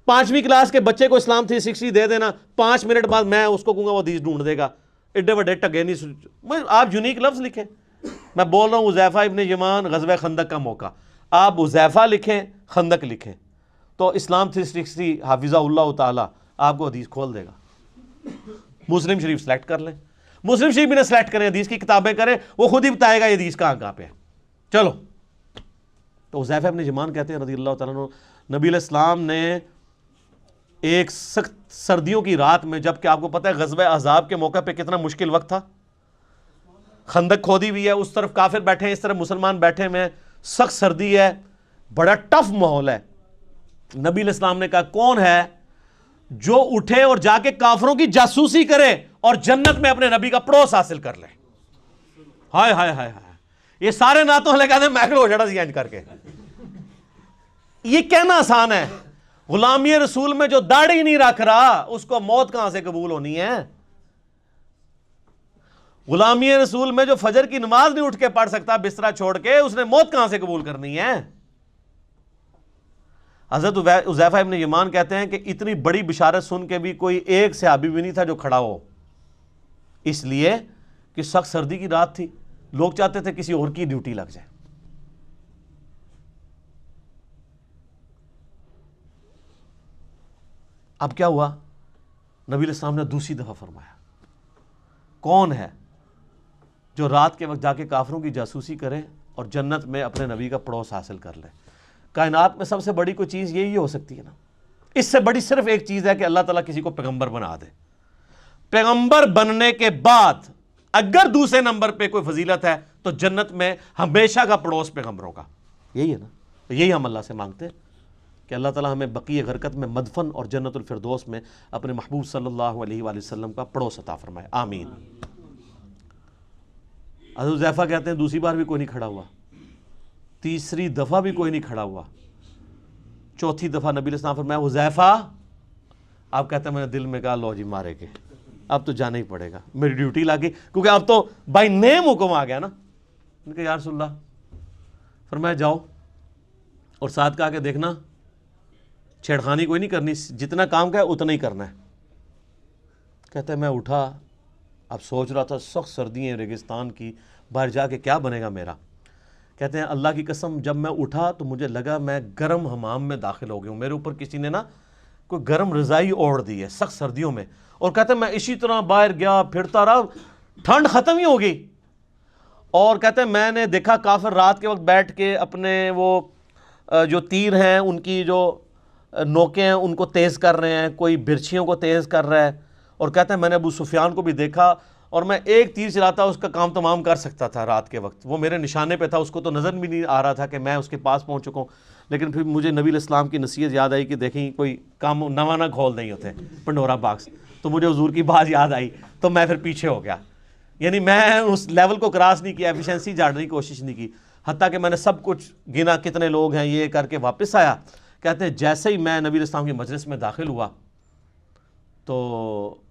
5ویں کلاس کے بچے کو اسلام 360 دے دینا، 5 منٹ بعد میں اس کو کہوں گا وہ حدیث ڈھونڈ دے گا، ایڈے وڈے ٹگے نہیں۔ آپ یونیک لفظ لکھیں، میں بول رہا ہوں حذیفہ ابن یمان غزوہ خندق کا موقع، آپ حذیفہ لکھیں، خندق لکھیں، تو اسلام 360 حافظہ اللہ تعالیٰ آپ کو حدیث کھول دے گا۔ مسلم شریف سلیکٹ کر لیں، مسلم شریف بھی نہ سلیکٹ کریں، حدیث کی کتابیں کریں، وہ خود ہی بتائے گا یہ حدیث کہاں پہ ہے۔ چلو، تو حذیفہ ابن یمان کہتے ہیں رضی اللہ تعالیٰ عنہ، نبی علیہ السلام نے ایک سخت سردیوں کی رات میں، جب کہ آپ کو پتہ ہے غزوہ احزاب کے موقع پہ کتنا مشکل وقت تھا، خندق کھودی ہوئی ہے، اس طرف کافر بیٹھے ہیں، اس طرف مسلمان بیٹھے ہوئے ہیں، سخت سردی ہے، بڑا ٹف ماحول ہے۔ نبی علیہ السلام نے کہا کون ہے جو اٹھے اور جا کے کافروں کی جاسوسی کرے اور جنت میں اپنے نبی کا پڑوس حاصل کر لے. ہائے ہائے ہائے ہائے, یہ سارے نعتوں لے کہتے ہیں میکرو ہو جڑا سی اینج کر کے. یہ کہنا آسان ہے, غلامی رسول میں جو داڑھی نہیں رکھ رہا اس کو موت کہاں سے قبول ہونی ہے؟ غلامی رسول میں جو فجر کی نماز نہیں اٹھ کے پڑھ سکتا بسترا چھوڑ کے, اس نے موت کہاں سے قبول کرنی ہے؟ حضرت حذیفہ ابن یمان کہتے ہیں کہ اتنی بڑی بشارت سن کے بھی کوئی ایک صحابی بھی نہیں تھا جو کھڑا ہو, اس لیے کہ سخت سردی کی رات تھی, لوگ چاہتے تھے کسی اور کی ڈیوٹی لگ جائے. اب کیا ہوا؟ نبی علیہ السلام نے دوسری دفعہ فرمایا, کون ہے جو رات کے وقت جا کے کافروں کی جاسوسی کرے اور جنت میں اپنے نبی کا پڑوس حاصل کر لے؟ کائنات میں سب سے بڑی کوئی چیز یہی ہو سکتی ہے نا. اس سے بڑی صرف ایک چیز ہے کہ اللہ تعالیٰ کسی کو پیغمبر بنا دے. پیغمبر بننے کے بعد اگر دوسرے نمبر پہ کوئی فضیلت ہے تو جنت میں ہمیشہ کا پڑوس پیغمبروں کا. یہی ہے نا, یہی ہم اللہ سے مانگتے ہیں کہ اللہ تعالیٰ ہمیں بقیع غرقت میں مدفن اور جنت الفردوس میں اپنے محبوب صلی اللہ علیہ وآلہ وسلم کا پڑوس عطا فرمائے, آمین. حضرت حذیفہ کہتے ہیں دوسری بار بھی کوئی نہیں کھڑا ہوا, تیسری دفعہ بھی کوئی نہیں کھڑا ہوا, چوتھی دفعہ نبی علیہ السلام فرمایا حذیفہ. آپ کہتے ہیں میں نے دل میں کہا لو جی مارے کے, اب تو جانا ہی پڑے گا, میری ڈیوٹی لگی, کیونکہ اب تو بائی نیم حکم آ گیا نا. ان کہ یا رسول اللہ, فرمایا جاؤ, اور ساتھ کہا کہ دیکھنا چھیڑخانی کوئی نہیں کرنی, جتنا کام کا ہے اتنا ہی کرنا ہے. کہتے ہیں میں اٹھا, اب سوچ رہا تھا سخت سردی ہیں ریگستان کی, باہر جا کے کیا بنے گا میرا. کہتے ہیں اللہ کی قسم جب میں اٹھا تو مجھے لگا میں گرم حمام میں داخل ہو گیا ہوں, میرے اوپر کسی نے نا کوئی گرم رضائی اوڑھ دی ہے سخت سردیوں میں. اور کہتے ہیں میں اسی طرح باہر گیا پھرتا رہا, ٹھنڈ ختم ہی ہو گئی. اور کہتے ہیں میں نے دیکھا کافر رات کے وقت بیٹھ کے اپنے وہ جو تیر ہیں ان کی جو نوکیں ہیں ان کو تیز کر رہے ہیں, کوئی برچھیوں کو تیز کر رہا ہے. اور کہتے ہیں میں نے ابو سفیان کو بھی دیکھا, اور میں ایک تیر چلاتا اس کا کام تمام کر سکتا تھا رات کے وقت, وہ میرے نشانے پہ تھا, اس کو تو نظر بھی نہیں آ رہا تھا کہ میں اس کے پاس پہنچ چکا ہوں. لیکن پھر مجھے نبی علیہ السلام کی نصیحت یاد آئی کہ دیکھیں کوئی کام نواں نہ کھول نہیں ہوتے پنڈورا باکس, تو مجھے حضور کی بات یاد آئی تو میں پھر پیچھے ہو گیا. یعنی میں اس لیول کو کراس نہیں کیا, ایفیشنسی جھاڑنے کی کوشش نہیں کی, حتیٰ کہ میں نے سب کچھ گنا کتنے لوگ ہیں یہ کر کے واپس آیا. کہتے ہیں جیسے ہی میں نبی علیہ السلام کی مجلس میں داخل ہوا تو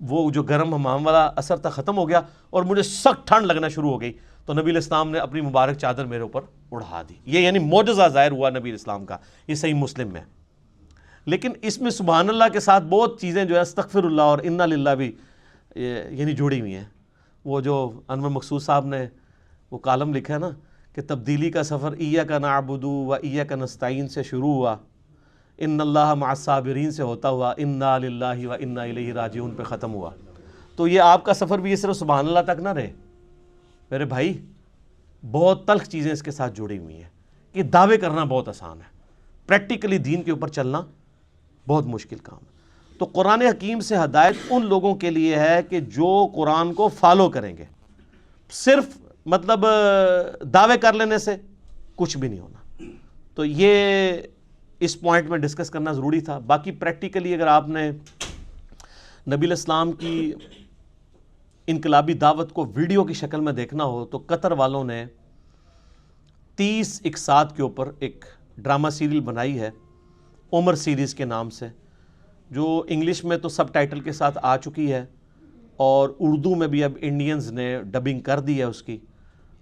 وہ جو گرم حمام والا اثر تھا ختم ہو گیا اور مجھے سخت ٹھنڈ لگنا شروع ہو گئی. تو نبی علیہ السلام نے اپنی مبارک چادر میرے اوپر اڑا دی. یہ یعنی معجزہ ظاہر ہوا نبی علیہ السلام کا, یہ صحیح مسلم میں. لیکن اس میں سبحان اللہ کے ساتھ بہت چیزیں جو ہے استغفر اللہ اور انا للہ بھی یعنی جڑی ہوئی ہیں. وہ جو انور مقصود صاحب نے وہ کالم لکھا ہے نا کہ تبدیلی کا سفر ایاک نعبد و ایاک نستعین سے شروع ہوا, ان اللہ مع الصابرین سے ہوتا ہوا انا للہ و انا الیہ راجعون پہ ختم ہوا. تو یہ آپ کا سفر بھی یہ صرف سبحان اللہ تک نہ رہے میرے بھائی, بہت تلخ چیزیں اس کے ساتھ جڑی ہوئی ہیں. یہ دعوے کرنا بہت آسان ہے, پریکٹیکلی دین کے اوپر چلنا بہت مشکل کام ہے. تو قرآن حکیم سے ہدایت ان لوگوں کے لیے ہے کہ جو قرآن کو فالو کریں گے. صرف مطلب دعوے کر لینے سے کچھ بھی نہیں ہونا. تو یہ اس پوائنٹ میں ڈسکس کرنا ضروری تھا. باقی پریکٹیکلی اگر آپ نے نبی علیہ السلام کی انقلابی دعوت کو ویڈیو کی شکل میں دیکھنا ہو تو قطر والوں نے 30 اقساط کے اوپر ایک ڈرامہ سیریل بنائی ہے عمر سیریز کے نام سے, جو انگلش میں تو سب ٹائٹل کے ساتھ آ چکی ہے اور اردو میں بھی اب انڈینز نے ڈبنگ کر دی ہے اس کی.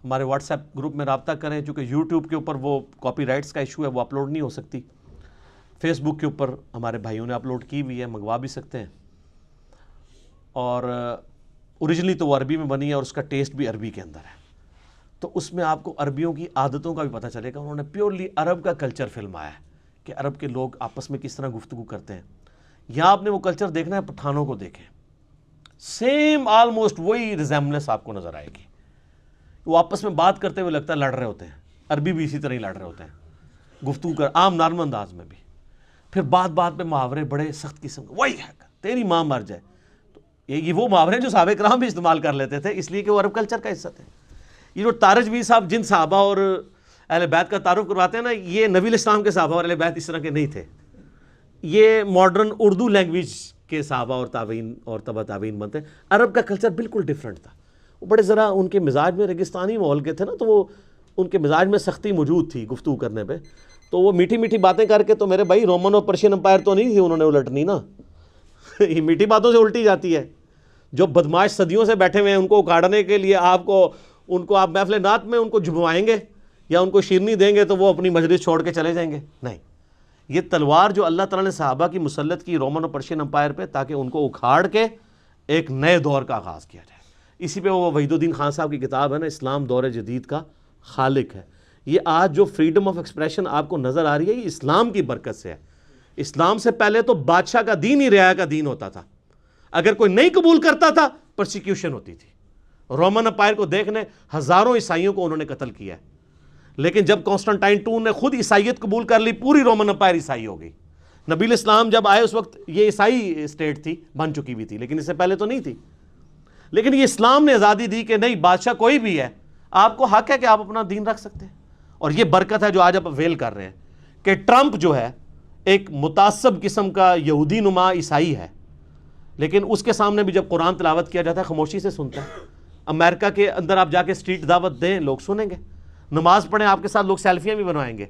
ہمارے واٹس ایپ گروپ میں رابطہ کریں, چونکہ یوٹیوب کے اوپر وہ کاپی رائٹس کا ایشو ہے, وہ اپلوڈ نہیں ہو سکتی. فیس بک کے اوپر ہمارے بھائیوں نے اپلوڈ کی ہوئی ہے, منگوا بھی سکتے ہیں. اور اوریجنلی تو وہ عربی میں بنی ہے اور اس کا ٹیسٹ بھی عربی کے اندر ہے, تو اس میں آپ کو عربیوں کی عادتوں کا بھی پتہ چلے گا. انہوں نے پیورلی عرب کا کلچر فلمایا ہے کہ عرب کے لوگ آپس میں کس طرح گفتگو کرتے ہیں. یہاں آپ نے وہ کلچر دیکھنا ہے, پٹھانوں کو دیکھیں, سیم آلموسٹ وہی ریزیمبلنس آپ کو نظر آئے گی. وہ آپس میں بات کرتے ہوئے لگتا ہے لڑ رہے ہوتے ہیں, عربی بھی اسی طرح ہی لڑ رہے ہوتے ہیں, گفتگو کر عام نارمل انداز میں بھی. پھر بات بات پہ محاورے بڑے سخت قسم کے, وہی ہے تیری ماں مر جائے. تو یہ وہ محاورے جو صحابہ کرام بھی استعمال کر لیتے تھے, اس لیے کہ وہ عرب کلچر کا حصہ تھے. یہ جو تارج بھی صاحب جن صحابہ اور اہل بیت کا تعارف کرواتے ہیں نا, یہ نبی علیہ السلام کے صحابہ اور اہل بیت اس طرح کے نہیں تھے. یہ ماڈرن اردو لینگویج کے صحابہ اور تابعین اور تبع تابعین بنتے ہیں. عرب کا کلچر بالکل ڈیفرنٹ تھا. وہ بڑے ذرا ان کے مزاج میں ریگستانی ماحول کے تھے نا، تو وہ ان کے مزاج میں سختی موجود تھی گفتگو کرنے پہ. تو وہ میٹھی میٹھی باتیں کر کے، تو میرے بھائی رومن اور پرشین امپائر تو نہیں تھی انہوں نے الٹنی نا. یہ میٹھی باتوں سے الٹی جاتی ہے. جو بدماش صدیوں سے بیٹھے ہوئے ہیں ان کو اکھاڑنے کے لیے آپ محفل نعت میں ان کو جھموائیں گے یا ان کو شیرنی دیں گے تو وہ اپنی مجلس چھوڑ کے چلے جائیں گے؟ نہیں. یہ تلوار جو اللہ تعالیٰ نے صحابہ کی مسلط کی رومن اور پرشین امپائر پہ، تاکہ ان کو اکھاڑ کے ایک نئے دور کا آغاز کیا جائے. اسی پہ وہ وحید الدین خان صاحب کی کتاب ہے نا، اسلام دور جدید کا خالق ہے. یہ آج جو فریڈم آف ایکسپریشن آپ کو نظر آ رہی ہے، یہ اسلام کی برکت سے ہے. اسلام سے پہلے تو بادشاہ کا دین ہی رعایا کا دین ہوتا تھا. اگر کوئی نہیں قبول کرتا تھا پرسیکیوشن ہوتی تھی. رومن امپائر کو دیکھنے ہزاروں عیسائیوں کو انہوں نے قتل کیا ہے. لیکن جب کانسٹنٹائن II نے خود عیسائیت قبول کر لی، پوری رومن امپائر عیسائی ہو گئی. نبی الاسلام جب آئے اس وقت یہ عیسائی اسٹیٹ تھی، بن چکی بھی تھی، لیکن اس سے پہلے تو نہیں تھی. لیکن یہ اسلام نے آزادی دی کہ نہیں، بادشاہ کوئی بھی ہے، آپ کو حق ہے کہ آپ اپنا دین رکھ سکتے ہیں. اور یہ برکت ہے جو آج آپ اویل کر رہے ہیں کہ ٹرمپ جو ہے ایک متعصب قسم کا یہودی نما عیسائی ہے، لیکن اس کے سامنے بھی جب قرآن تلاوت کیا جاتا ہے خاموشی سے سنتا ہے. امریکہ کے اندر آپ جا کے اسٹریٹ دعوت دیں، لوگ سنیں گے. نماز پڑھیں آپ کے ساتھ، لوگ سیلفیاں بھی بنوائیں گے،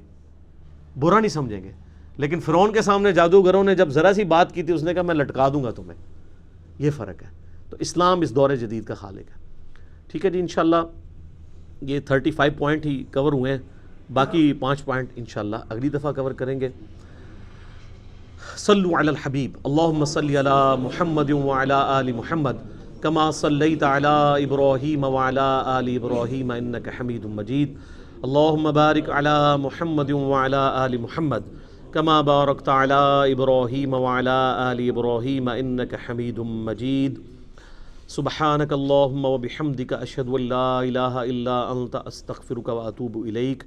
برا نہیں سمجھیں گے. لیکن فرعون کے سامنے جادوگروں نے جب ذرا سی بات کی تھی، اس نے کہا میں لٹکا دوں گا تمہیں. یہ فرق ہے. تو اسلام اس دور جدید کا خالق ہے. ٹھیک ہے جی، انشاءاللہ یہ 35 پوائنٹ ہی کور ہوئے ہیں، باقی 5 پوائنٹ انشاءاللہ اگلی دفعہ کور کریں گے. صلو علی الحبیب، اللہم صلی علی محمد وعلی آل محمد کما صلیت علی ابراہیم وعلی آل ابراہیم انک حمید مجید. اللہم بارک علی محمد وعلی آل محمد کما بارکت علی ابراہیم وعلی آل ابراہیم انک حمید مجید. سبحانک اللہم وبحمدک اشہد ان لا الہ الا انت استغفرک واتوب الیک.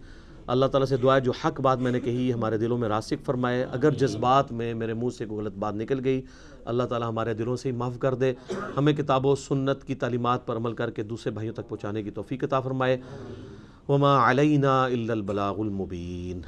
اللہ تعالیٰ سے دعا ہے جو حق بات میں نے کہی ہمارے دلوں میں راسخ فرمائے. اگر جذبات میں میرے منہ سے کوئی غلط بات نکل گئی، اللہ تعالیٰ ہمارے دلوں سے ہی معاف کر دے. ہمیں کتاب و سنت کی تعلیمات پر عمل کر کے دوسرے بھائیوں تک پہنچانے کی توفیق عطا فرمائے. وما علینا الا البلاغ المبین.